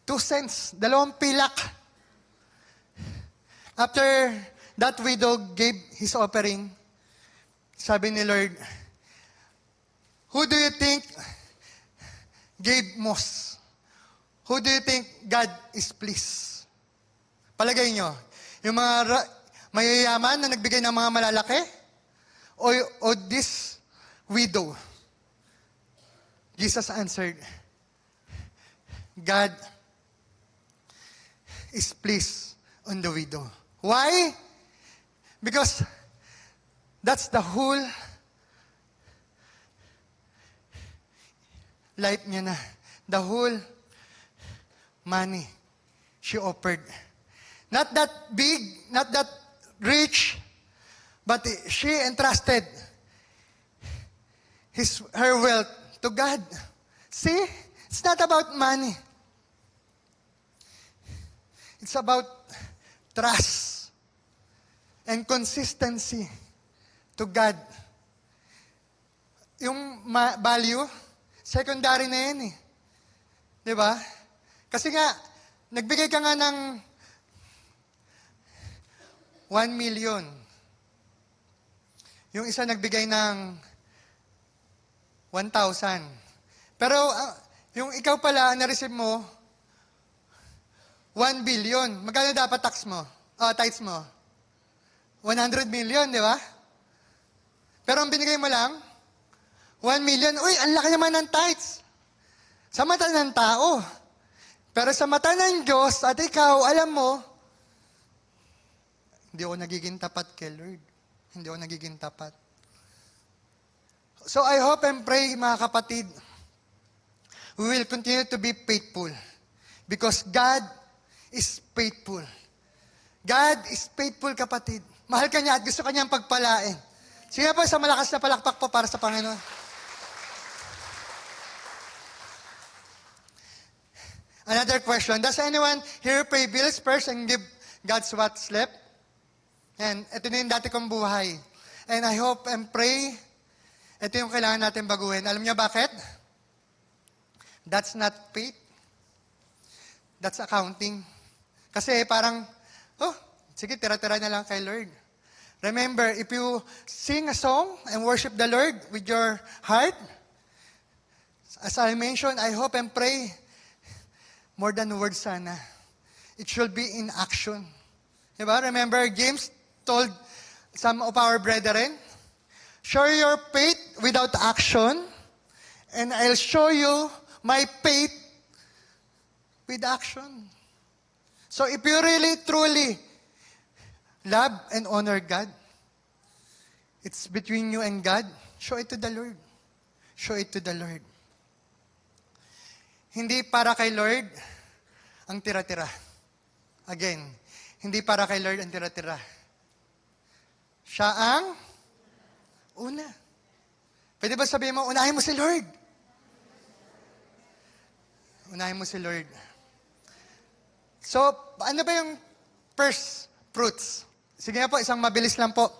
2 cents, 2 pilak. After that widow gave his offering, sabi ni Lord, who do you think gave most? Who do you think God is pleased? Palagay nyo, yung mga mayayaman na nagbigay ng mga malalaki? O this widow? Jesus answered, God is pleased on the widow. Why? Because That's the whole life niya na. The whole money she offered. Not that big, not that rich, but she entrusted her wealth to God. See? It's not about money. It's about trust and consistency to God. Yung value, secondary na yan eh. Di ba? Kasi nga, nagbigay ka nga ng 1 million. Yung isa nagbigay ng 1,000. Pero yung ikaw pala, na-receive mo, 1 billion. Magkano dapat tax mo? Tithes mo? 100 million, di ba? Pero ang binigay mo lang, 1 million. Uy, ang laki naman ng tithes. Sa mata ng tao. Pero sa mata ng Diyos at ikaw, alam mo, hindi ako nagiging tapat kay Lord. Hindi ako nagiging tapat. So I hope and pray, mga kapatid, we will continue to be faithful. Because God is faithful. God is faithful, kapatid. Mahal ka niya at gusto ka niyang pagpalain. Sige po, sa malakas na palakpak po para sa Panginoon. Another question. Does anyone here pay bills first and give God's what's left? And ito na yung dati kong buhay. And I hope and pray, ito yung kailangan natin baguhin. Alam niyo bakit? That's not faith. That's accounting. Kasi parang, sige, tira-tira na lang kay Lord. Remember, if you sing a song and worship the Lord with your heart, as I mentioned, I hope and pray, more than words sana. It should be in action. Diba? Remember, James told some of our brethren, show your faith without action, and I'll show you my faith with action. So if you really, truly love and honor God, it's between you and God, show it to the Lord. Show it to the Lord. Hindi para kay Lord ang tira-tira. Again, hindi para kay Lord ang tira-tira. Siya ang una. Pwede ba sabihin mo, unahin mo si Lord? Unahin mo si Lord. So, ano ba yung first fruits? Sige nga po, isang mabilis lang po.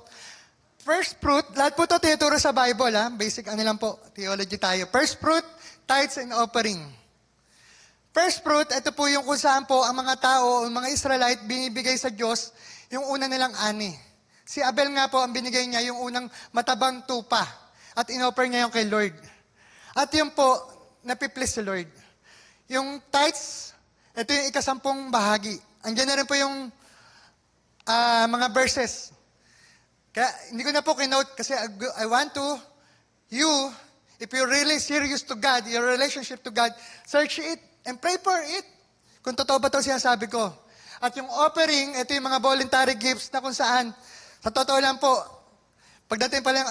First fruit, lahat po ito tinuturo sa Bible, ha? Basic ano lang po, theology tayo. First fruit, tithes and offering. First fruit, ito po yung kung saan po ang mga tao, ang mga Israelite, binibigay sa Diyos yung una nilang ani. Si Abel nga po, ang binigay niya yung unang matabang tupa at inoffer niya yung kay Lord. At yun po, napiplease si Lord. Yung tithes, ito yung ikasampung bahagi. Andiyan na rin po yung mga verses. Kaya hindi ko na po kinote kasi I want to, if you're really serious to God, your relationship to God, search it and pray for it. Kung totoo ba ito sinasabi ko. At yung offering, ito yung mga voluntary gifts na kung saan, sa totoo lang po, pagdating pa lang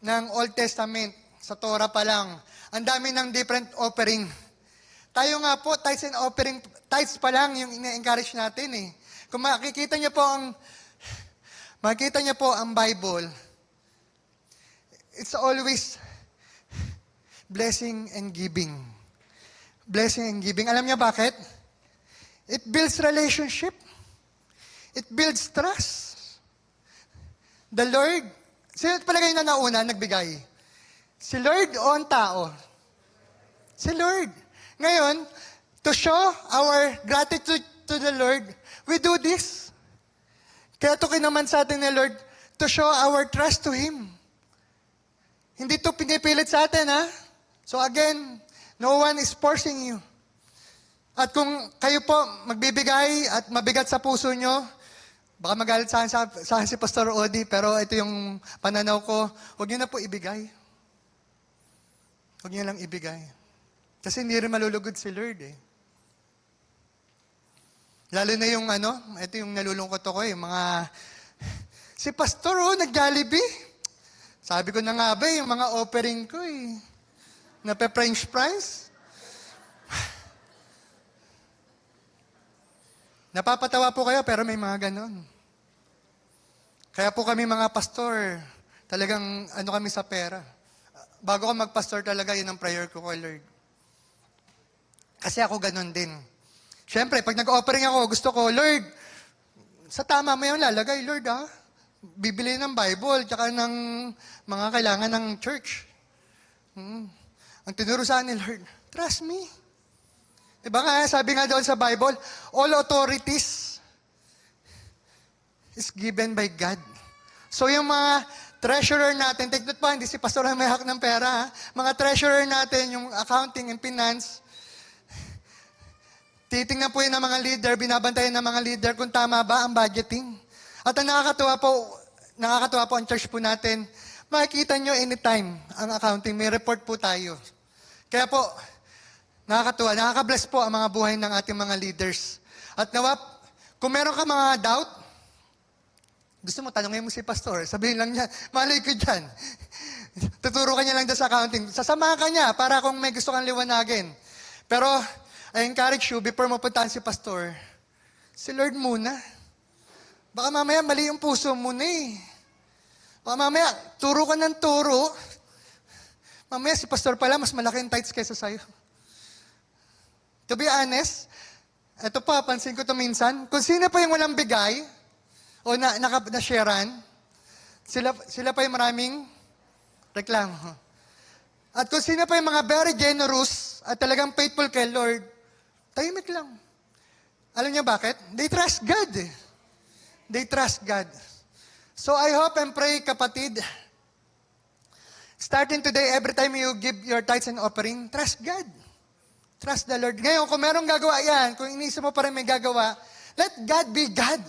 ng Old Testament, sa Torah pa lang, ang dami ng different offering. Tayo nga po, tithes and offering, tithes pa lang yung ina-encourage natin eh. Kung makikita niyo po ang Bible, it's always blessing and giving. Blessing and giving. Alam niyo bakit? It builds relationship. It builds trust. The Lord, sino palagay na nauna, nagbigay? Si Lord o ang tao? Si Lord. Ngayon, to show our gratitude to the Lord, we do this. Kaya ito naman sa atin ni Lord, to show our trust to Him. Hindi ito pinipilit sa atin, ha? So again, no one is forcing you. At kung kayo po magbibigay at mabigat sa puso nyo, baka magalit sa akin si Pastor Odi, pero ito yung pananaw ko, huwag nyo na po ibigay. Huwag nyo lang ibigay. Kasi hindi rin malulugod si Lord eh. Lalo na yung ito yung nalulungkot ako yung mga Si Pastor, nag-Jollibee. Sabi ko na nga ba, yung mga offering ko nape-French fries. Napapatawa po kayo, pero may mga ganon. Kaya po kami mga pastor, talagang kami sa pera. Bago ako magpastor talaga, yun ang prayer ko kay Lord. Kasi ako ganon din. Siyempre, pag nag-offering ako, gusto ko, Lord, sa tama mo yung lalagay, Lord, bibili ng Bible, tsaka ng mga kailangan ng church. Ang tinuro sa akin ni Lord, trust me. Diba nga, sabi nga doon sa Bible, all authorities is given by God. So yung mga treasurer natin, take note pa, hindi si pastor ang may hawak ng pera, mga treasurer natin, yung accounting and finance, titingnan po yun ng mga leader, binabantayan ng mga leader kung tama ba ang budgeting. At ang nakakatuwa po ang church po natin, makikita nyo anytime ang accounting, may report po tayo. Kaya po, nakakatuwa, nakaka-bless po ang mga buhay ng ating mga leaders. At kung meron ka mga doubt, gusto mo, tanongin mo si pastor, sabihin lang niya, malay ko dyan. Tuturo ka niya lang dyan sa accounting. Sasamahan ka niya para kung may gusto kang liwanagin. Pero, I encourage you, before mo puntahan si pastor, si Lord muna. Baka mamaya mali yung puso mo na Baka mamaya, turo ka ng turo. Mamaya si pastor pala, mas malaki yung tithes kaysa sa'yo. To be honest, ito pa, pansin ko to minsan, kung sino pa yung walang bigay, o na-sharean, sila pa yung maraming reklamo. At kung sino pa yung mga very generous at talagang faithful kay Lord, tahimik lang. Alam niyo bakit? They trust God. They trust God. So I hope and pray, kapatid, starting today, every time you give your tithes and offering, trust God. Trust the Lord. Ngayon, kung merong gagawa yan, kung iniisip mo pa rin may gagawa, let God be God.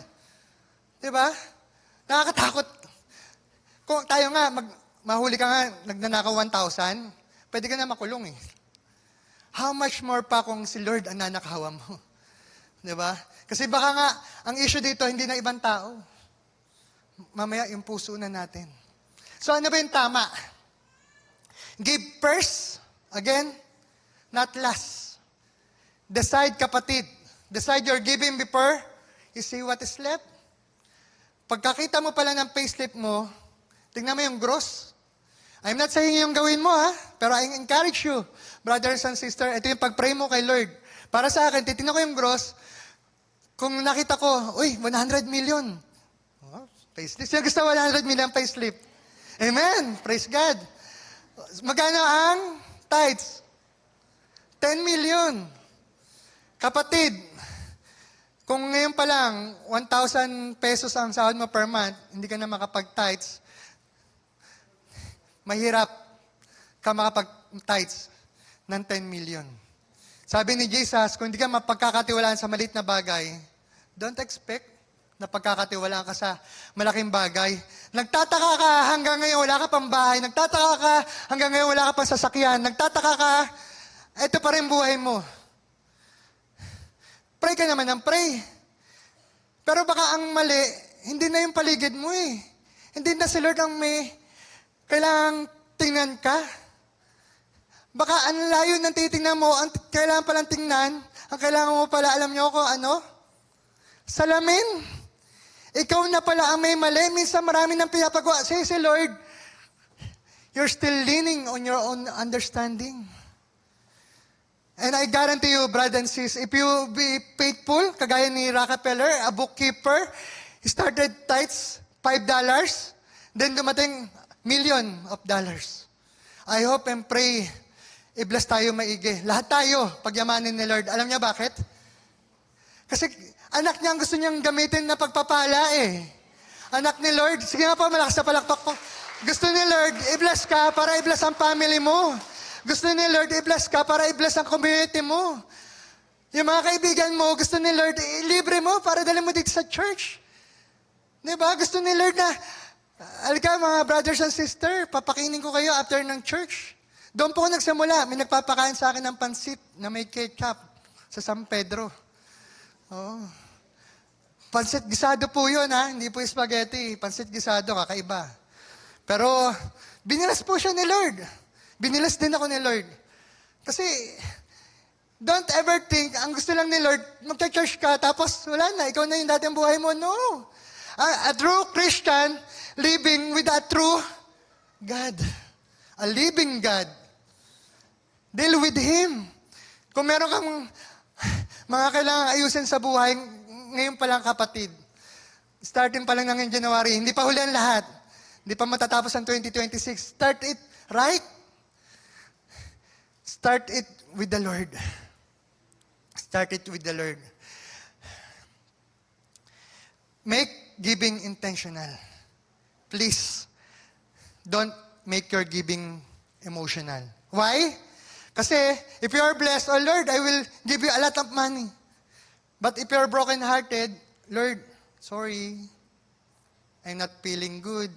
Diba? Nakakatakot. Kung tayo nga, mahuli ka nga, nagnanakaw 1,000, pwede ka na makulong How much more pa kung si Lord ang nanakawan mo? Diba? Kasi baka nga, ang issue dito, hindi na ibang tao. Mamaya, yung puso na natin. So ano ba yung tama? Give first, again, not last. Decide, kapatid. Decide your giving before you see what is left. Pagkakita mo pala ng payslip mo, tingnan mo yung gross. I'm not saying yung gawin mo, pero I encourage you, brothers and sisters, ito yung pag-pray mo kay Lord. Para sa akin, titignan ko yung gross, kung nakita ko, 100 million. Payslip. Sino gusto 100 million payslip? Amen. Praise God. Magkano ang tithes? 10 million. Kapatid, kung ngayon pa lang, 1,000 pesos ang sahod mo per month, hindi ka na makapag-tithes, mahirap ka makapag-tithes ng 10 million. Sabi ni Jesus, kung hindi ka mapagkakatiwalaan sa maliit na bagay, don't expect na pagkakatiwalaan ka sa malaking bagay. Nagtataka ka hanggang ngayon wala ka pang bahay. Nagtataka ka hanggang ngayon wala ka pang sasakyan. Nagtataka ka, ito pa rin buhay mo. Pray ka naman ng pray. Pero baka ang mali, hindi na yung paligid mo Hindi na si Lord ang may kailangang tingnan ka. Baka ang layo ng titingnan mo, ang kailangan palang tingnan, ang kailangan mo pala, alam niyo ko, salamin. Ikaw na pala ang may mali. Minsan marami nang pinapagawa. Say, Lord, you're still leaning on your own understanding. And I guarantee you, brother and sis, if you be faithful, kagaya ni Rockefeller, a bookkeeper, he started tithes, $5, then dumating $1,000,000. I hope and pray, i-bless tayo maigi. Lahat tayo, pagyamanin ni Lord. Alam niya bakit? Kasi anak niya ang gusto niyang gamitin na pagpapala Anak ni Lord, sige nga po, malakas na palakpak po. Gusto ni Lord, i-bless ka para i-bless ang family mo. Gusto ni Lord, i-bless ka para i-bless ang community mo. Yung mga kaibigan mo, gusto ni Lord, libre mo para dali mo dito sa church. Diba? Gusto ni Lord na, alika mga brothers and sisters, papakinin ko kayo after ng church. Doon po ako nagsimula. May nagpapakain sa akin ng pansit na may ketchup sa San Pedro. Pansit gisado po yun, ha? Hindi po yung spaghetti. Pansit gisado, kakaiba. Pero, binilas po siya ni Lord. Binilas din ako ni Lord. Kasi, don't ever think, ang gusto lang ni Lord, magka-church ka, tapos wala na, ikaw na yung dating buhay mo. No. A true Christian, living with a true God. A living God. Deal with Him. Kung meron kang mga kailangang ayusin sa buhay, ngayon pa lang kapatid, starting pa lang ng January, hindi pa huli ang lahat. Hindi pa matatapos ang 2026. Start it right. Start it with the Lord. Start it with the Lord. Make giving intentional. Please, don't make your giving emotional. Why? Kasi if you are blessed, oh Lord, I will give you a lot of money. But if you are broken-hearted, Lord, sorry, I'm not feeling good.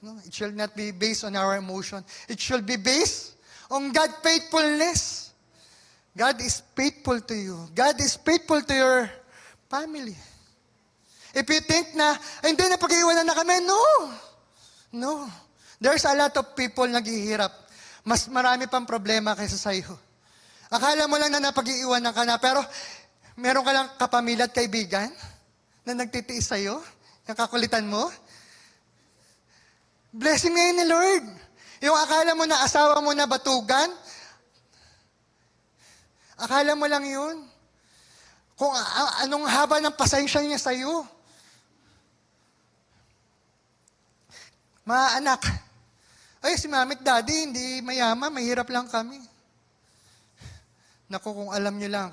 No, it should not be based on our emotion. It should be based on God's faithfulness. God is faithful to you. God is faithful to your family. If you think na, ay, hindi na pag-iwanan na kami, no. No. There's a lot of people naghihirap. Mas marami pang problema kaysa sa iyo. Akala mo lang na napag-iiwanan ka na, pero meron ka lang kapamilya at kaibigan na nagtitiis sa iyo, yung kakulitan mo. Blessing na yun ni Lord. Yung akala mo na asawa mo na batugan, akala mo lang yun. Kung anong haba ng pasensya niya sa iyo. Mga anak, ay si mami at daddy, hindi mayaman, mahirap lang kami. Naku, kung alam niyo lang,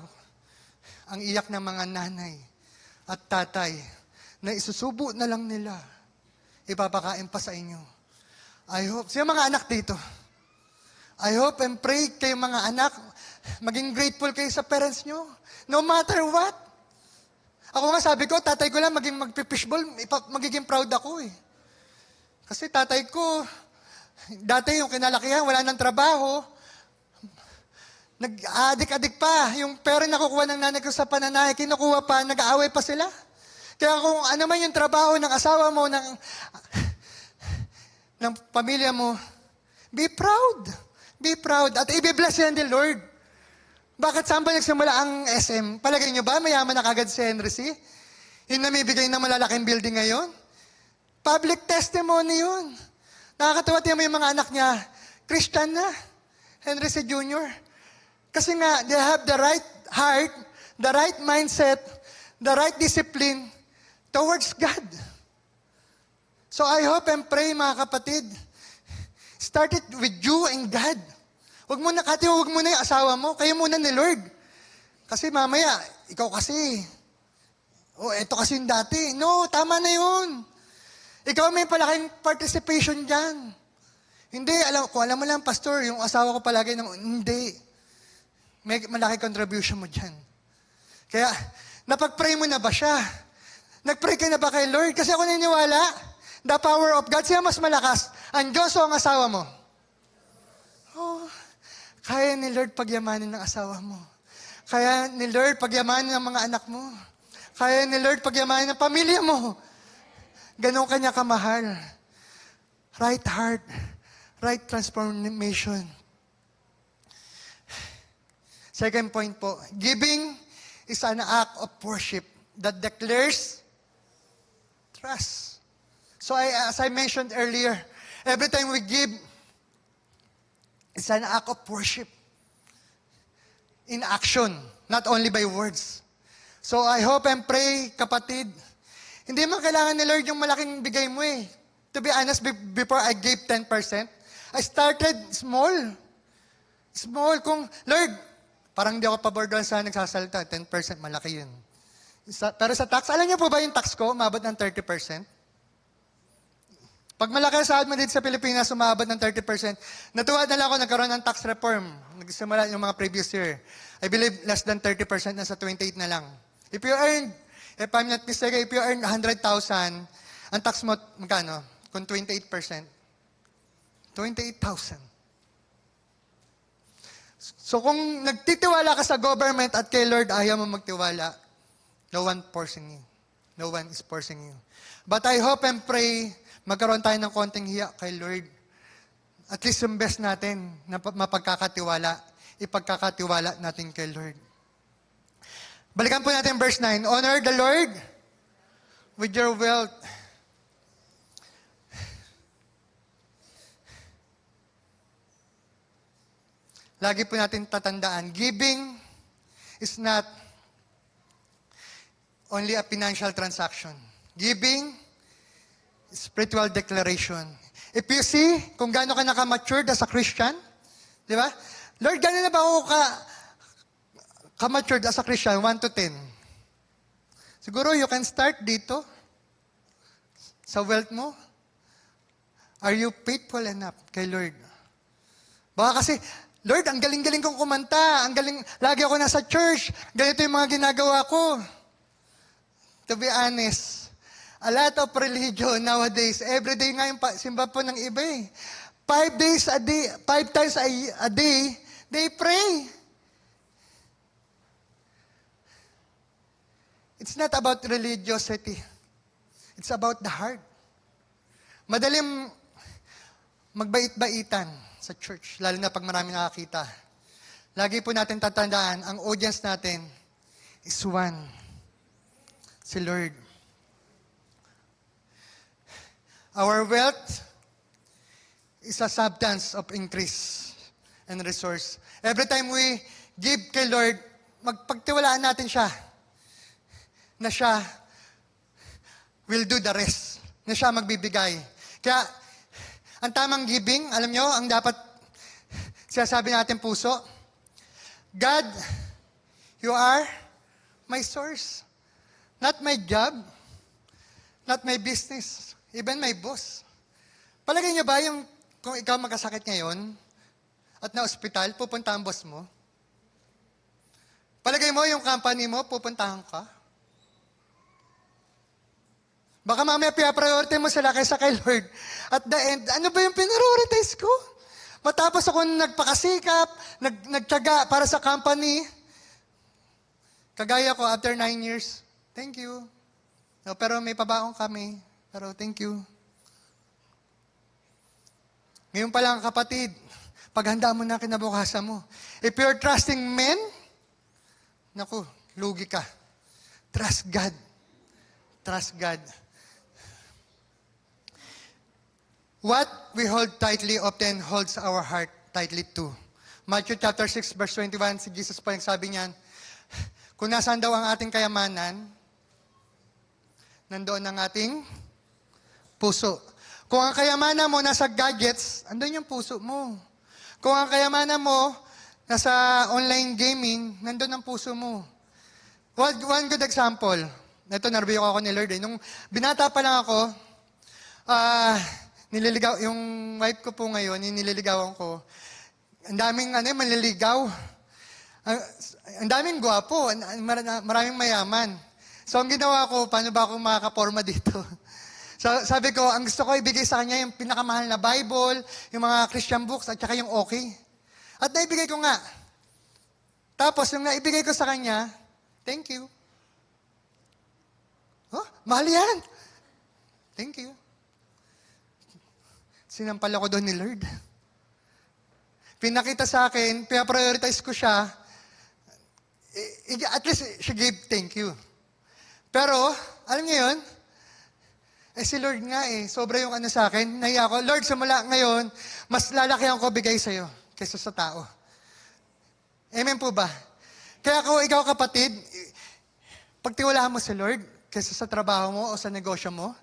ang iyak ng mga nanay at tatay na isusubo na lang nila, ipapakain pa sa inyo. I hope, siya mga anak dito, I hope and pray kayo mga anak, maging grateful kayo sa parents nyo. No matter what. Ako nga sabi ko, tatay ko lang maging magpipishball, magiging proud ako eh. Kasi tatay ko, dati yung kinalakihan, wala nang trabaho, nag-adik-adik pa. Yung pera na nakukuha ng nanay ko sa pananahe, kinukuha pa, nag-aaway pa sila. Kaya kung ano man yung trabaho ng asawa mo, ng pamilya mo, be proud. Be proud. At i-bless yan din, Lord. Bakit saan ba nagsimula ang SM? Palagay nyo ba, mayaman na kagad si Henry C? Yung namibigay ng malalaking building ngayon? Public testimony yun. Nakakatawa tiyan mo yung mga anak niya, Christian na, Henry C. Jr. Kasi nga, they have the right heart, the right mindset, the right discipline towards God. So I hope and pray, mga kapatid, start it with you and God. Huwag mo na, huwag mo na yung asawa mo, kayo muna ni Lord. Kasi mamaya, ikaw kasi, eto kasi yung dati. No, tama na yun. Ikaw may palaking participation dyan. Hindi, kung alam mo lang, pastor, yung asawa ko palagi, hindi. May malaki contribution mo dyan. Kaya, napag-pray mo na ba siya? Nag-pray ka na ba kay Lord? Kasi ako naniniwala, the power of God, siya mas malakas. Ang Diyos o ang asawa mo? Oh, kaya ni Lord pagyamanin ng asawa mo. Kaya ni Lord pagyamanin ng mga anak mo. Kaya ni Lord pagyamanin ng pamilya mo. Ganon kanya kamahal. Right heart, right transformation. Second point po, giving is an act of worship that declares trust. So as I mentioned earlier, every time we give, it's an act of worship in action, not only by words. So I hope and pray, kapatid, hindi man kailangan ni Lord yung malaking bigay mo eh. To be honest, before I gave 10%, I started small. Small. Kung, Lord, parang hindi ako pabor doon sa nagsasalita, 10%, malaki yun. Pero sa tax, alam niyo po ba yung tax ko, umabot ng 30%? Pag malaki ang sahod mo dito sa Pilipinas, umabot ng 30%, natuwa na lang ako nagkaroon ng tax reform. Nagsimula yung mga previous year. I believe less than 30% na sa 28 na lang. If I'm not mistaken, if you earn 100,000, ang tax mo, magkano? Kung 28%. 28,000. So kung nagtitiwala ka sa government at kay Lord, ayaw mo magtiwala, no one forcing you. No one is forcing you. But I hope and pray, magkaroon tayo ng konting hiya kay Lord. At least yung best natin na mapagkakatiwala, ipagkakatiwala natin kay Lord. Balikan po natin verse 9. Honor the Lord with your wealth. Lagi po natin tatandaan, giving is not only a financial transaction. Giving is spiritual declaration. If you see kung gaano ka naka-matured as a Christian, di ba? Lord, gaano na ba ako ka-matured as a Christian? 1 to 10. Siguro you can start dito sa wealth mo. Are you faithful enough kay Lord? Baka kasi, Lord, ang galing-galing kong kumanta. Ang galing, lagi ako nasa church. Ganito yung mga ginagawa ko. To be honest, a lot of religion nowadays, everyday nga yung simba po ng iba eh. 5 days a day, 5 times a day, they pray. It's not about religiosity. It's about the heart. Madaling magbait-baitan sa church, lalo na pag marami nakakita. Lagi po natin tatandaan, ang audience natin is one. Si Lord. Our wealth is a substance of increase and resource. Every time we give kay Lord, magpagtiwalaan natin siya na siya will do the rest, na siya magbibigay. Kaya, ang tamang giving, alam nyo, ang dapat sinasabi natin puso, God, you are my source. Not my job, not my business, even my boss. Palagay niyo ba yung kung ikaw magkasakit ngayon at na-ospital, pupunta ang boss mo? Palagay mo yung company mo, pupuntahan ka? Baka mamaya priority mo sila kaysa kay Lord. At the end, ano ba yung pinprioritize ko? Matapos ako nagpakasikap, nagtiyaga para sa company, kagaya ko after 9 years, thank you. No, pero may pabaong kami. Pero thank you. Ngayon pa lang kapatid, paghanda mo na kinabukasan mo. If you're trusting men, naku, lugi ka. Trust God. Trust God. What we hold tightly often holds our heart tightly too. Matthew chapter 6 verse 21, si Jesus pa yung sabi niyan, kung nasaan daw ang ating kayamanan, nandoon ang ating puso. Kung ang kayamanan mo nasa gadgets, andun yung puso mo. Kung ang kayamanan mo nasa online gaming, nandun ang puso mo. One good example. Ito, narbiyo ako ni Lord. Nung binata pa lang ako, nililigaw, yung wife ko po ngayon, nililigawan ko. Ang daming manliligaw. Ang daming gwapo, maraming mayaman. So, ang ginawa ko, paano ba ako makakaporma dito? So, sabi ko, ang gusto ko ibigay sa kanya yung pinakamahal na Bible, yung mga Christian books, at saka yung okay. At naibigay ko nga. Tapos, yung naibigay ko sa kanya, thank you. Oh, mahal yan. Thank you. Sinampal ako doon ni Lord. Pinakita sa akin, pinaprioritize ko siya. At least, she gave thank you. Pero, alam niyo yun, si Lord nga sobra yung ano sa akin, nahiya ako, Lord, simula ngayon, mas lalaki ang ko bigay sa'yo kaysa sa tao. Amen po ba? Kaya kung ikaw kapatid, pagtiwalaan mo si Lord kaysa sa trabaho mo o sa negosyo mo,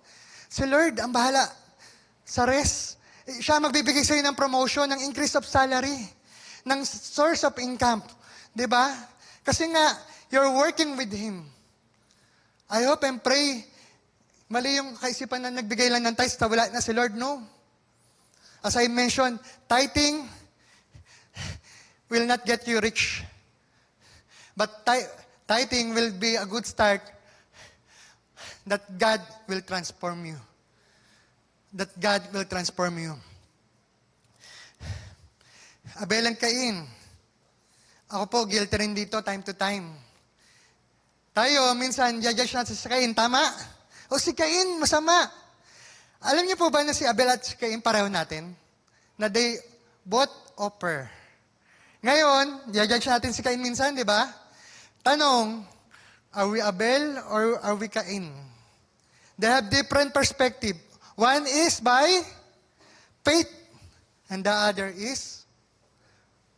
si Lord ang bahala sa rest. Siya magbibigay sa'yo ng promotion, ng increase of salary, ng source of income. Diba? Kasi nga, you're working with Him. I hope and pray, mali yung kaisipan na nagbigay lang ng tithes, wala na si Lord, no. As I mentioned, tithing will not get you rich. But tithing will be a good start that God will transform you. That God will transform you. Abel and Cain. Ako po, guilty rin dito time to time. Tayo, minsan, judge natin si Cain, tama? O si Cain, masama. Alam niyo po ba na si Abel at si Cain pareho natin? Na they both offer. Ngayon, judge natin si Cain minsan, di ba? Tanong, are we Abel or are we Cain? They have different perspective. One is by faith, and the other is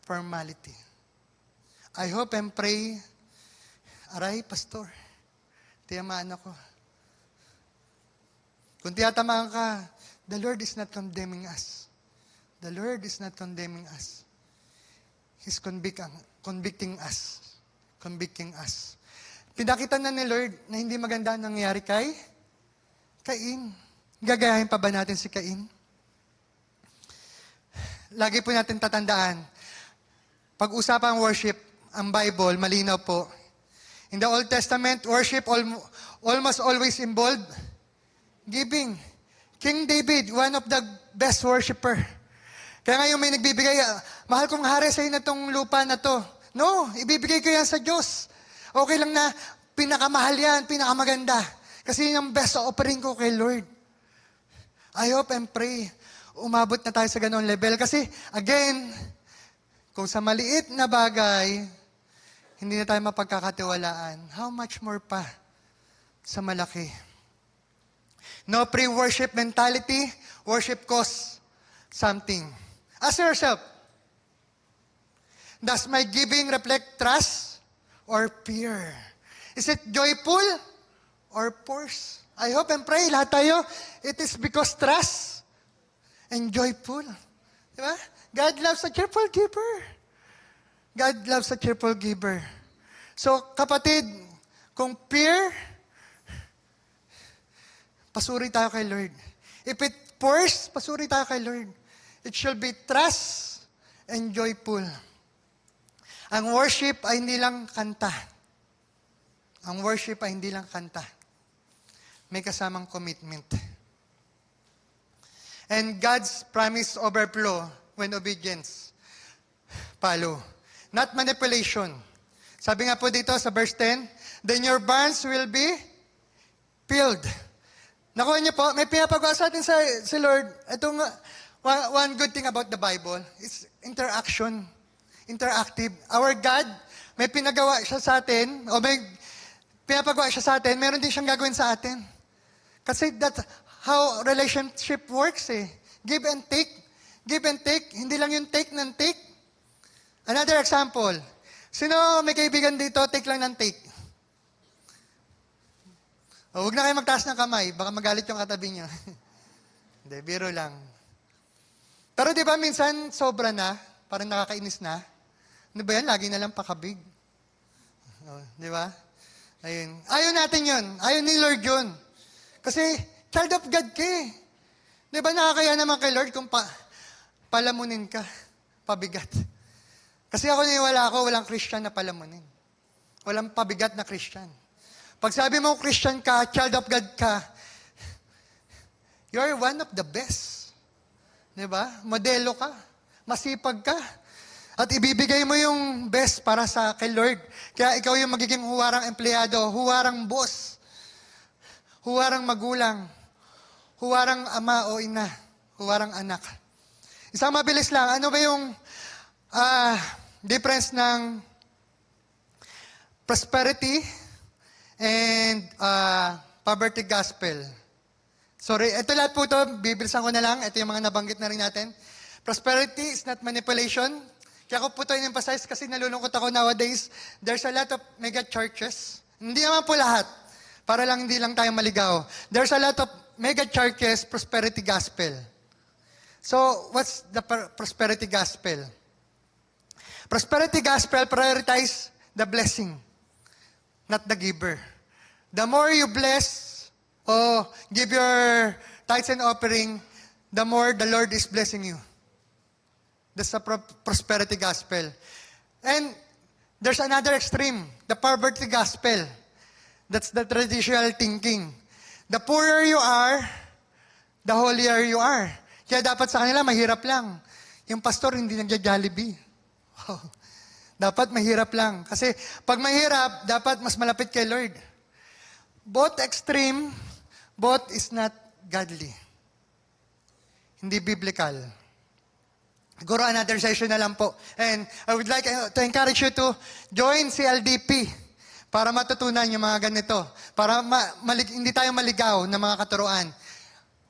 formality. I hope and pray, aray, pastor, tiyamaan ako. Kung tiyatamaan ka, the Lord is not condemning us. The Lord is not condemning us. He's convicting us. Convicting us. Pinakita na ni Lord na hindi maganda ang nangyayari kay Cain. Gagayahin pa ba natin si Cain? Lagi po natin tatandaan, pag-usapang worship, ang Bible, malinaw po. In the Old Testament, worship almost always involved giving. King David, one of the best worshiper. Kaya ngayon may nagbibigay, mahal kong hari sa'yo na itong lupa na to. No, ibibigay ko yan sa Diyos. Okay lang na pinakamahal yan, pinakamaganda. Kasi yun ang best offering ko kay Lord. I hope and pray, umabot na tayo sa ganoong level. Kasi, again, kung sa maliit na bagay, hindi na tayo mapagkakatiwalaan, how much more pa sa malaki? No pre-worship mentality, worship costs something. Ask yourself, does my giving reflect trust or fear? Is it joyful or forced? I hope and pray, lahat tayo, it is because trust and joyful. Diba? God loves a cheerful giver. God loves a cheerful giver. So, kapatid, kung fear, pasuri tayo kay Lord. If it forced, pasuri tayo kay Lord. It shall be trust and joyful. Ang worship ay hindi lang kanta. Ang worship ay hindi lang kanta. May kasamang commitment. And God's promise overflow when obedience follow. Not manipulation. Sabi nga po dito sa verse 10, then your barns will be filled. Nakuha niyo po, may pinapagawa sa atin si Lord. Itong one good thing about the Bible is interaction. Interactive. Our God, may pinagawa siya sa atin, o may pinapagawa siya sa atin, meron din siyang gagawin sa atin. Kasi that's how relationship works eh. Give and take. Give and take. Hindi lang yung take ng take. Another example. Sino may kaibigan dito, take lang ng take? O, huwag na kayo magtaas ng kamay. Baka magalit yung katabi niyo. Hindi, biro lang. Pero di ba minsan sobra na? Parang nakakainis na? Ano ba yan? Lagi na lang pakabig. O, di ba? Ayun. Ayaw natin yun. Ayaw ni Lord yun. Kasi, child of God ka eh. Di ba nakakaya naman kay Lord kung palamunin ka, pabigat. Kasi ako niniwala ako, walang Christian na palamunin. Walang pabigat na Christian. Pag sabi mo Christian ka, child of God ka, you're one of the best. Di ba? Modelo ka. Masipag ka. At ibibigay mo yung best para sa kay Lord. Kaya ikaw yung magiging huwarang empleyado, huwarang boss, huwarang magulang, huwarang ama o ina, huwarang anak. Isang mabilis lang, ano ba yung difference ng prosperity and poverty gospel? Sorry, ito lahat po ito, bibilisan ko na lang. Ito yung mga nabanggit na rin natin. Prosperity is not manipulation. Kaya ko po ito in-emphasize kasi nalulungkot ako nowadays. There's a lot of mega churches. Hindi naman po lahat. Para lang hindi lang tayo maligaw. There's a lot of mega churches, prosperity gospel. So, what's the prosperity gospel? Prosperity gospel prioritize the blessing, not the giver. The more you bless or give your tithes and offering, the more the Lord is blessing you. That's the prosperity gospel. And there's another extreme, the poverty gospel. That's the traditional thinking. The poorer you are, the holier you are. Kaya dapat sa kanila, mahirap lang. Yung pastor, hindi nagja-Jollibee. Wow. Dapat mahirap lang. Kasi pag mahirap, dapat mas malapit kay Lord. Both extreme, both is not godly. Hindi biblical. Siguro another session na lang po. And I would like to encourage you to join CLDP para matutunan yung mga ganito. Para hindi tayo maligaw ng mga katuruan.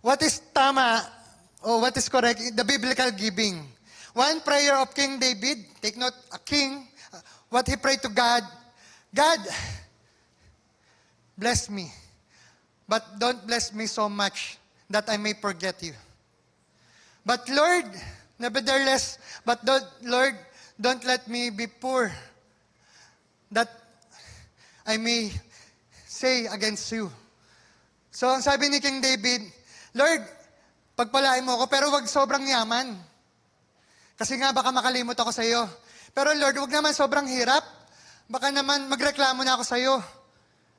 What is tama o what is correct? The biblical giving. One prayer of King David, take note, a king, what he prayed to God, God, bless me, but don't bless me so much that I may forget you. But Lord, nevertheless, Lord, don't let me be poor, that I may say against you. So, ang sabi ni King David, Lord, pagpalain mo ako, pero wag sobrang yaman. Kasi nga, baka makalimot ako sa iyo. Pero Lord, wag naman sobrang hirap. Baka naman magreklamo na ako sa iyo.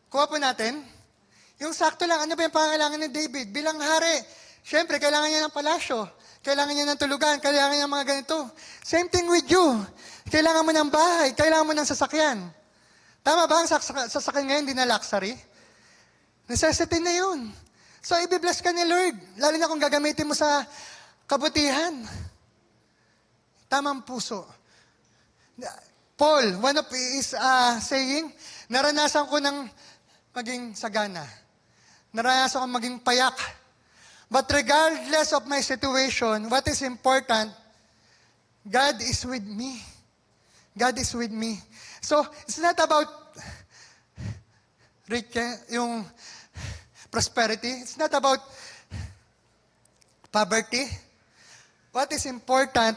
Kuha po natin. Yung sakto lang, ano ba yung pangangailangan ni David? Bilang hari, syempre, kailangan niya ng palasyo. Kailangan niya ng tulugan. Kailangan niya ng mga ganito. Same thing with you. Kailangan mo ng bahay. Kailangan mo ng sasakyan. Tama ba? Ang sasakyan ngayon, hindi na luxury. Necessity na yun. So, ibibless ka ni Lord. Lalo na kung gagamitin mo sa kabutihan. Tamang puso. Paul, one of his saying, naranasan ko ng maging sagana. Naranasan ko maging payak. But regardless of my situation, what is important, God is with me. God is with me. So, it's not about yung prosperity. It's not about poverty. What is important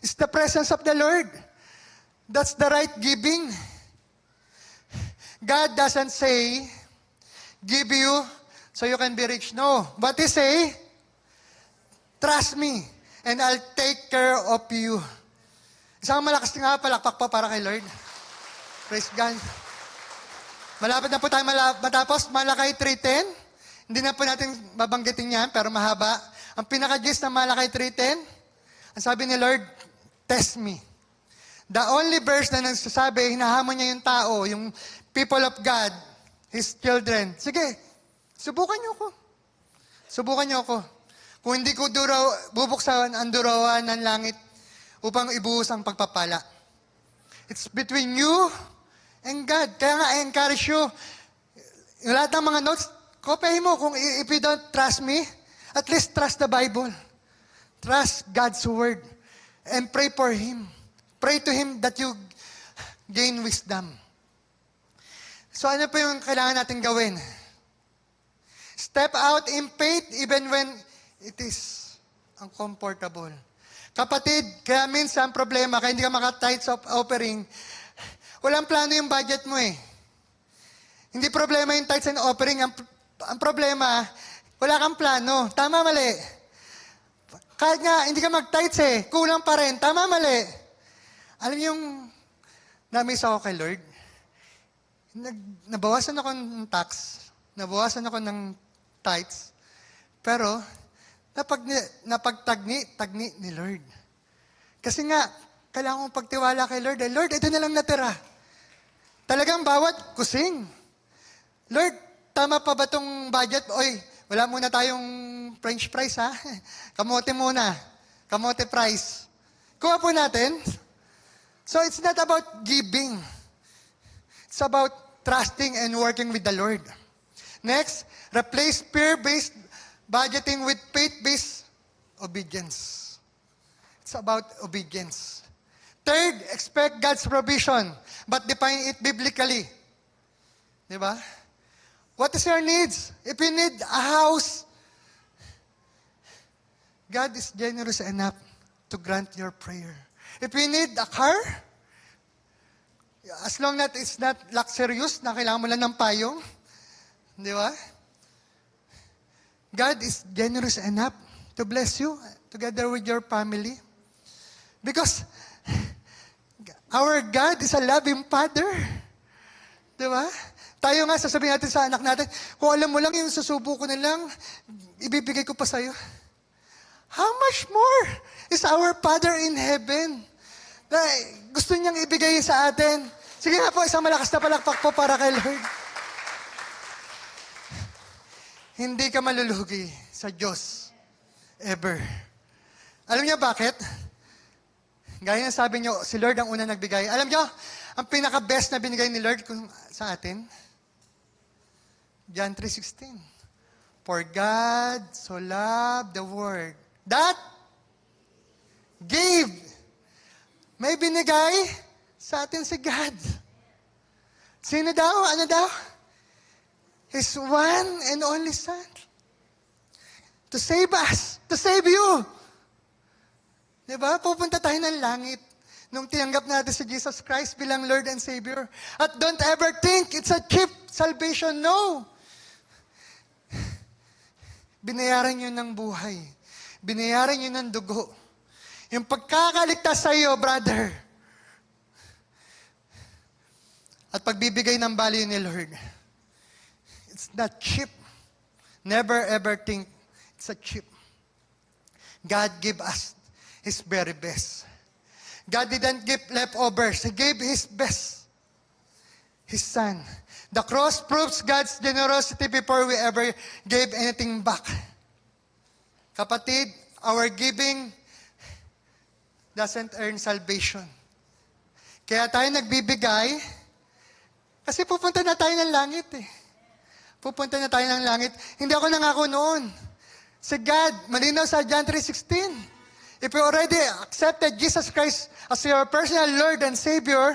is the presence of the Lord. That's the right giving. God doesn't say, give you so you can be rich. No. But He say, trust me and I'll take care of you. Isang malakas nga palakpak pa para kay Lord. Praise God. Malapit na po tayo matapos. Malakay 3:10. Hindi na po natin babanggitin yan, pero mahaba. Ang pinaka-gist ng Malakay 3:10, ang sabi ni Lord, test me. The only verse na nagsasabi, hinahamon niya yung tao, yung people of God, His children. Sige, subukan niyo ako. Subukan niyo ako. Kung hindi ko bubuksan ang durawan ng langit upang ibuhos ang pagpapala. It's between you and God. Kaya nga, I encourage you, yung lahat ng mga notes, kopyahin mo. Kung if you don't trust me, at least trust the Bible. Trust God's Word. And pray for Him. Pray to Him that you gain wisdom. So ano po yung kailangan natin gawin? Step out in faith even when it is uncomfortable. Kapatid, kaya minsan problema, kaya hindi ka maka-tithes of offering, walang plano yung budget mo eh. Hindi problema yung tithes and offering. Ang problema, wala kang plano. Tama, mali. Kahit nga, hindi ka mag-tithes eh. Kulang pa rin. Tama, mali. Alam niyo yung na-miss ako kay Lord? Nabawasan ako ng tax. Nabawasan ako ng tithes. Pero, napagtagni ni Lord. Kasi nga, kailangan kong pagtiwala kay Lord. Lord, ito na lang natira. Talagang bawat kusing. Lord, tama pa ba itong budget? Oy, wala muna tayong French fries, ha? Kamote muna. Kamote fries. Kuha po natin. So, it's not about giving. It's about trusting and working with the Lord. Next, replace fear-based budgeting with faith-based obedience. It's about obedience. Third, expect God's provision, but define it biblically. Di ba? What is your needs? If you need a house, God is generous enough to grant your prayer. If you need a car, as long as it's not luxurious, na kailangan mo lang ng payong, di ba? God is generous enough to bless you together with your family. Because our God is a loving Father. Di ba? Tayo nga, sasabihin natin sa anak natin, kung alam mo lang yung susubo ko na lang, ibibigay ko pa sa'yo. How much more is our Father in heaven? Na gusto niyang ibigay sa atin. Sige nga po, isang malakas na palakpak po para kay Lord. Hindi ka malulugi sa Diyos. Ever. Alam niyo bakit? Gaya ng sabi niyo, si Lord ang una nagbigay. Alam niyo, ang pinaka-best na binigay ni Lord sa atin, John 3:16. For God so loved the world that gave. May binigay sa atin si God. Sino daw? Ano daw? His one and only Son. To save us. To save you. Diba? Pupunta tayo ng langit nung tinanggap natin si Jesus Christ bilang Lord and Savior. At don't ever think it's a cheap salvation. No. Binayaran yun ng buhay. Binayaran yun ng dugo. Yung pagkakaligtas sa iyo, brother. At pagbibigay ng value ni Lord. It's not cheap. Never ever think it's a cheap. God gave us His very best. God didn't give leftovers. He gave His best. His Son. The cross proves God's generosity before we ever gave anything back. Kapatid, our giving doesn't earn salvation. Kaya tayo nagbibigay kasi pupunta na tayo ng langit eh. Pupunta na tayo ng langit. Hindi ako nangako noon. Si God, malinaw sa John 3:16. If you already accepted Jesus Christ as your personal Lord and Savior,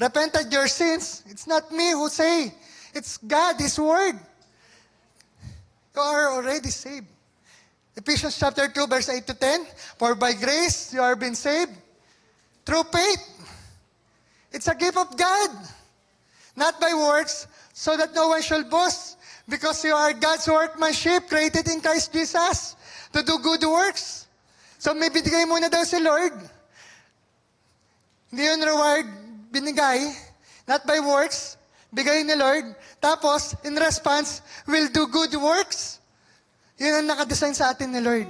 repented your sins, it's not me who say. It's God, His Word. You are already saved. Ephesians chapter 2, verse 8 to 10. For by grace you are been saved through faith. It's a gift of God. Not by works, so that no one shall boast. Because you are God's workmanship, created in Christ Jesus, to do good works. So may binigay muna daw si Lord. Hindi yun reward, binigay, not by works, bigay ni Lord. Tapos, in response, will do good works. Yun ang nakadesign sa atin ni Lord.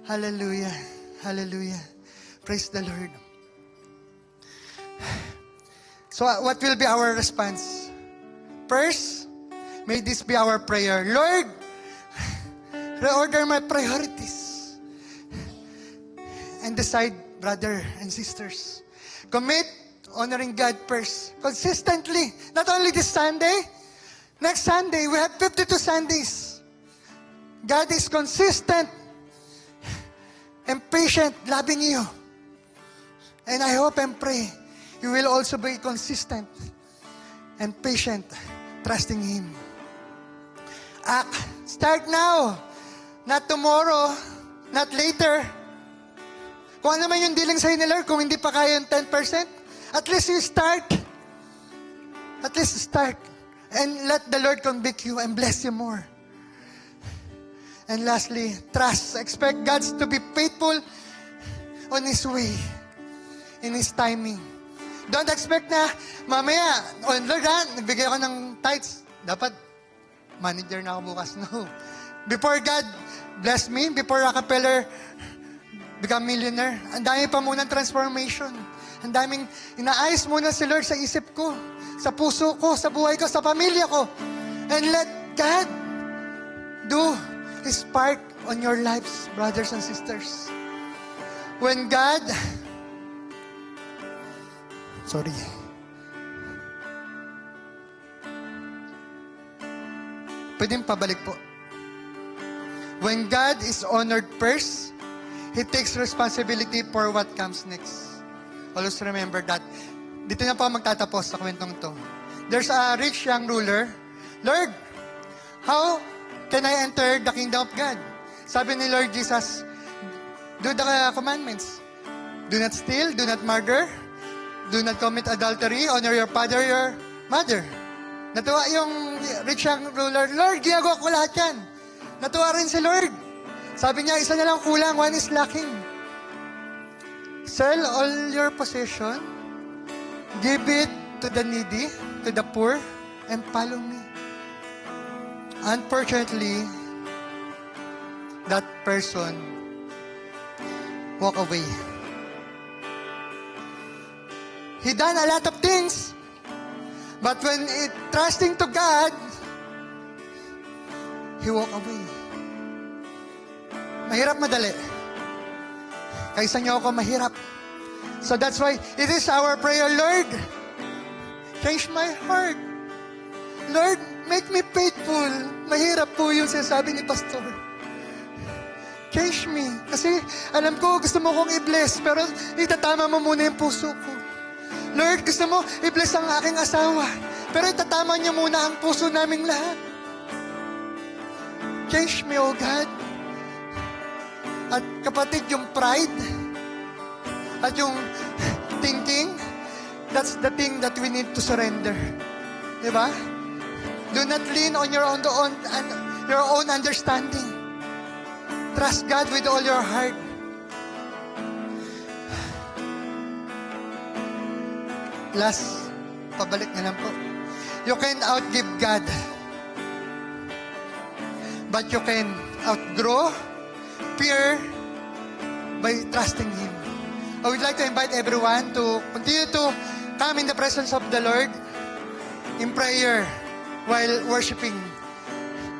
Hallelujah. Hallelujah. Praise the Lord. So, what will be our response? First, may this be our prayer. Lord, reorder my priorities. And decide, brother and sisters, commit honoring God first. Consistently. Not only this Sunday, next Sunday, we have 52 Sundays. God is consistent and patient, loving you. And I hope and pray you will also be consistent and patient, trusting Him. Act. Start now. Not tomorrow. Not later. Kung ano man yung dealing sa'yo ni Lord, kung hindi pa kaya yung 10%, at least you start. At least start. And let the Lord convict you and bless you more. And lastly, trust. Expect God to be faithful on His way, in His timing. Don't expect na, mamaya, Lord, nagbigay ako ng tithes. Dapat, manager na ako bukas. No. Before God bless me, before Rockefeller become millionaire, ang dami pa munang transformation. Ang daming inaayos muna si Lord sa isip ko, sa puso ko, sa buhay ko, sa pamilya ko. And let God do His part on your lives, brothers and sisters. When God... Sorry. Pwedeng pabalik po. When God is honored first, He takes responsibility for what comes next. Always remember that. Dito na po magtatapos sa kwentong to. There's a rich young ruler. Lord, how can I enter the kingdom of God? Sabi ni Lord Jesus, do the commandments. Do not steal, do not murder, do not commit adultery, honor your father, your mother. Natuwa yung rich young ruler, Lord, ginagawa ko lahat yan. Natuwa rin si Lord. Sabi niya, isa na lang kulang, one is lacking. Sell all your possession, give it to the needy, to the poor, and follow me. Unfortunately, that person walk away. He done a lot of things. But when trusting to God, He walked away. Mahirap madali. Kaysa niyo ako mahirap. So that's why it is our prayer, Lord, change my heart. Lord, make me faithful. Mahirap po yung sinasabi ni Pastor. Change me. Kasi alam ko, gusto mo kong i-bless, pero itatama mo muna yung puso ko. Lord, gusto mo i-bless ang aking asawa, pero itatama niyo muna ang puso naming lahat. Change me, O God. At kapatid, yung pride, at yung thinking, that's the thing that we need to surrender. Diba? Do not lean on your own understanding. Trust God with all your heart. Last, pabalik na lang po. You can outgive God, but you can outgrow fear by trusting Him. I would like to invite everyone to continue to come in the presence of the Lord in prayer while worshiping.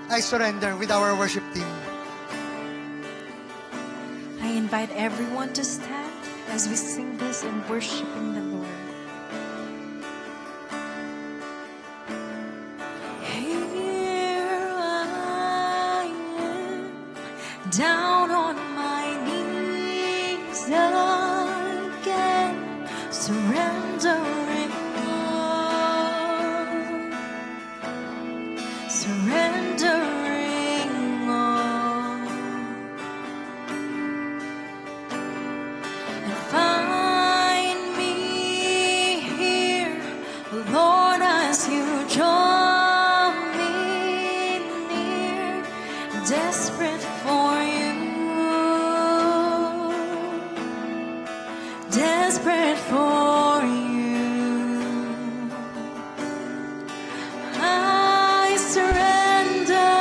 I surrender with our worship team. I invite everyone to stand as we sing this and worshiping the Lord. Here I am, down on my knees again, surrendering all, surrendering all. And find me here, Lord, as you draw me near, desperate for you, desperate for you. I surrender.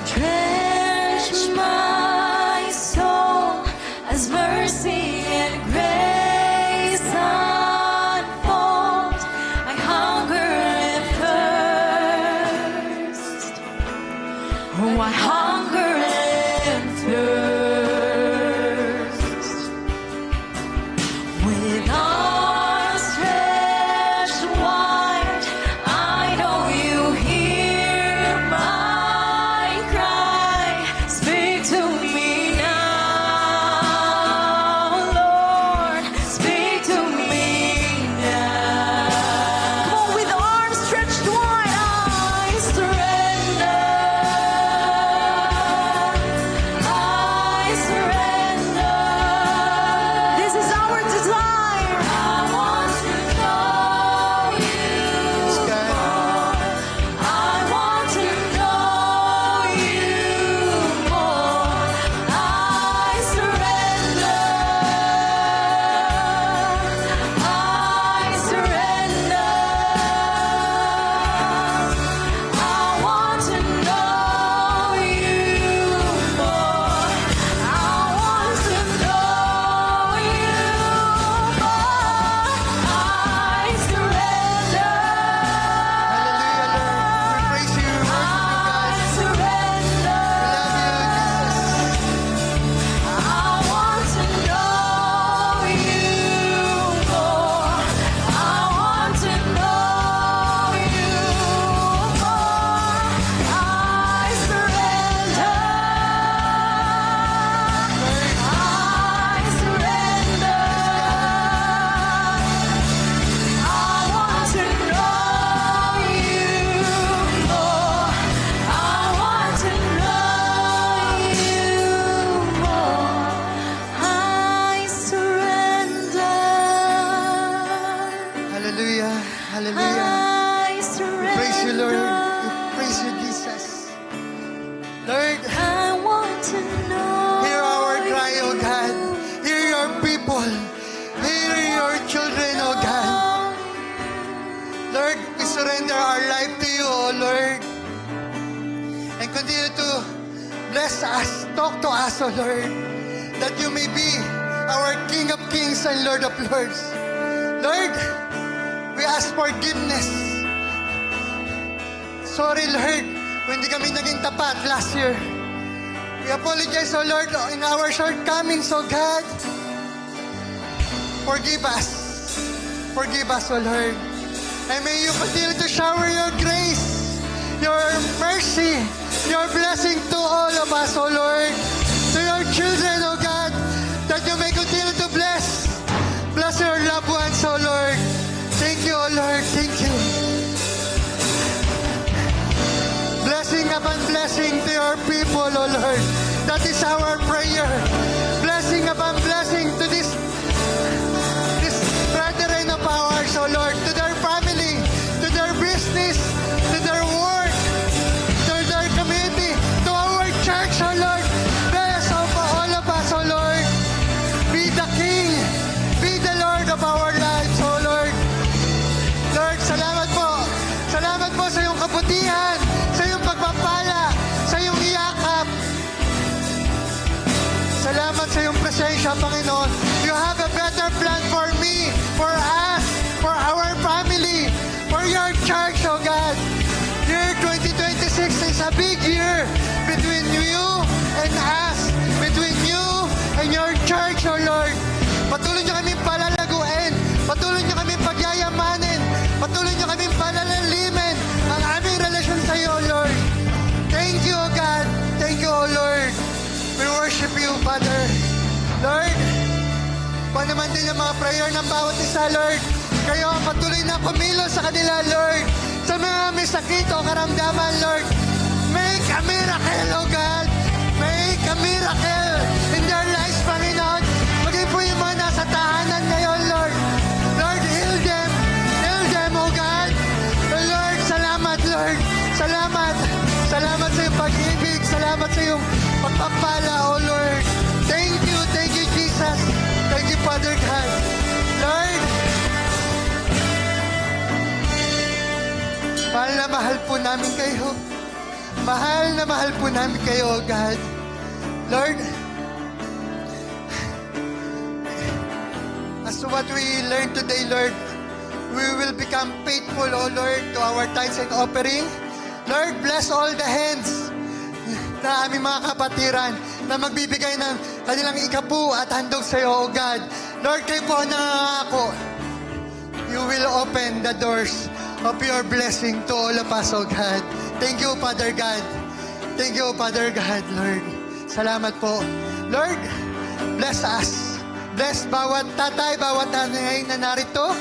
Drench my soul as mercy and grace unfold. I hunger and thirst. Oh, I hunger and thirst. With arms stretched wide, I know you hear my cry. Speak to me now, Bless us. Talk to us, O Lord, that you may be our King of Kings and Lord of Lords. Lord, we ask forgiveness. Sorry, Lord, kung hindi kami naging tapat last year. We apologize, O Lord, in our shortcomings, O God. Forgive us. Forgive us, O Lord. And may you continue to shower your grace, your mercy, your blessing to all of us, O Lord. To your children, O God, that you may continue to bless. Bless your loved ones, O Lord. Thank you, O Lord. Thank you. Blessing upon blessing to your people, O Lord. That is our prayer. Blessing upon blessing to this brethren of ours, O Lord. To their family, to their business, to their work, to their community, to our church, O Lord. Bless of all of us, O Lord. Be the King. Be the Lord of our lives, O Lord. Lord, salamat po. Salamat po sa iyong kabutihan, sa iyong pagpapala, sa iyong iyakap. Salamat sa iyong presensya, Panginoon. You have a better plan for me, for us, for our family, for your church, oh God. Year 2026 is a big year between you and us, between you and your church, oh Lord. Patuloy niyo kami palalaguin, patuloy niyo kami pagyayamanin, patuloy niyo kami palalalimin ang aming relasyon sa iyo, Lord. Thank you, oh God. Thank you, oh Lord. We worship you, Father. Lord, panaman din ang mga prayer ng bawat isa, Lord. Kayo ang patuloy na kumilos sa kanila, Lord. Sa mga may sakit o karamdaman, Lord. Make a miracle, oh God. Make a miracle in their lives, Panginoon. Maging po yung mga nasa tahanan ngayon, Lord. Lord, heal them, oh God. Lord, salamat, Lord. Salamat. Salamat sa iyong pag-ibig. Salamat sa iyong pagpapala, oh Lord. Thank you, Jesus. Thank you, Father God. Lord, mahal po namin kayo. Mahal na mahal po namin kayo, oh God. Lord, as to what we learned today, Lord, we will become faithful, oh Lord, to our tithes and offering. Lord, bless all the hands na aming mga kapatiran na magbibigay ng kanilang ikapu at handog sa iyo, O God. Lord, kayo po ang nangangako. You will open the doors of your blessing to all of us, O God. Thank you, Father God. Thank you, Father God, Lord. Salamat po. Lord, bless us. Bless bawat tatay, bawat nanay na narito.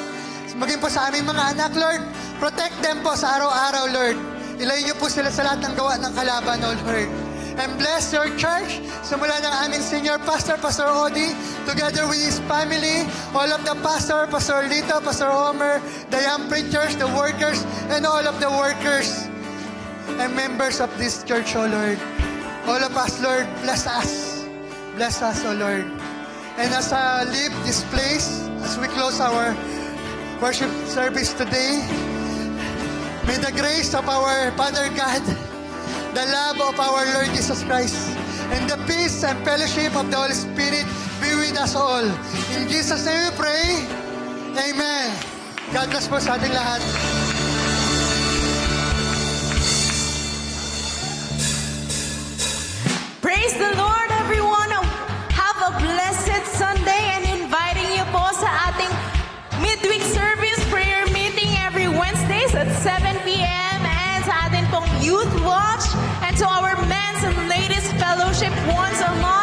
Maging po sa aming mga anak, Lord. Protect them po sa araw-araw, Lord. Ilayo niyo po sila sa lahat ng gawa ng kalaban, O Lord. And bless your church. Simula ng aming senior pastor, Pastor Odi, together with his family, all of the pastor, Pastor Lito, Pastor Homer, the young preachers, the workers, and all of the workers and members of this church, O Lord. All of us, Lord, bless us. Bless us, O Lord. And as I leave this place, as we close our worship service today, may the grace of our Father God, the love of our Lord Jesus Christ, and the peace and fellowship of the Holy Spirit be with us all. In Jesus' name we pray. Amen. God bless po sa ating lahat. Praise the Lord, everyone. Have a blessed Sunday and inviting you po sa ating midweek service prayer meeting every Wednesdays at 7 p.m. and sa ating pong Youth Watch and to our men's and ladies fellowship once a month.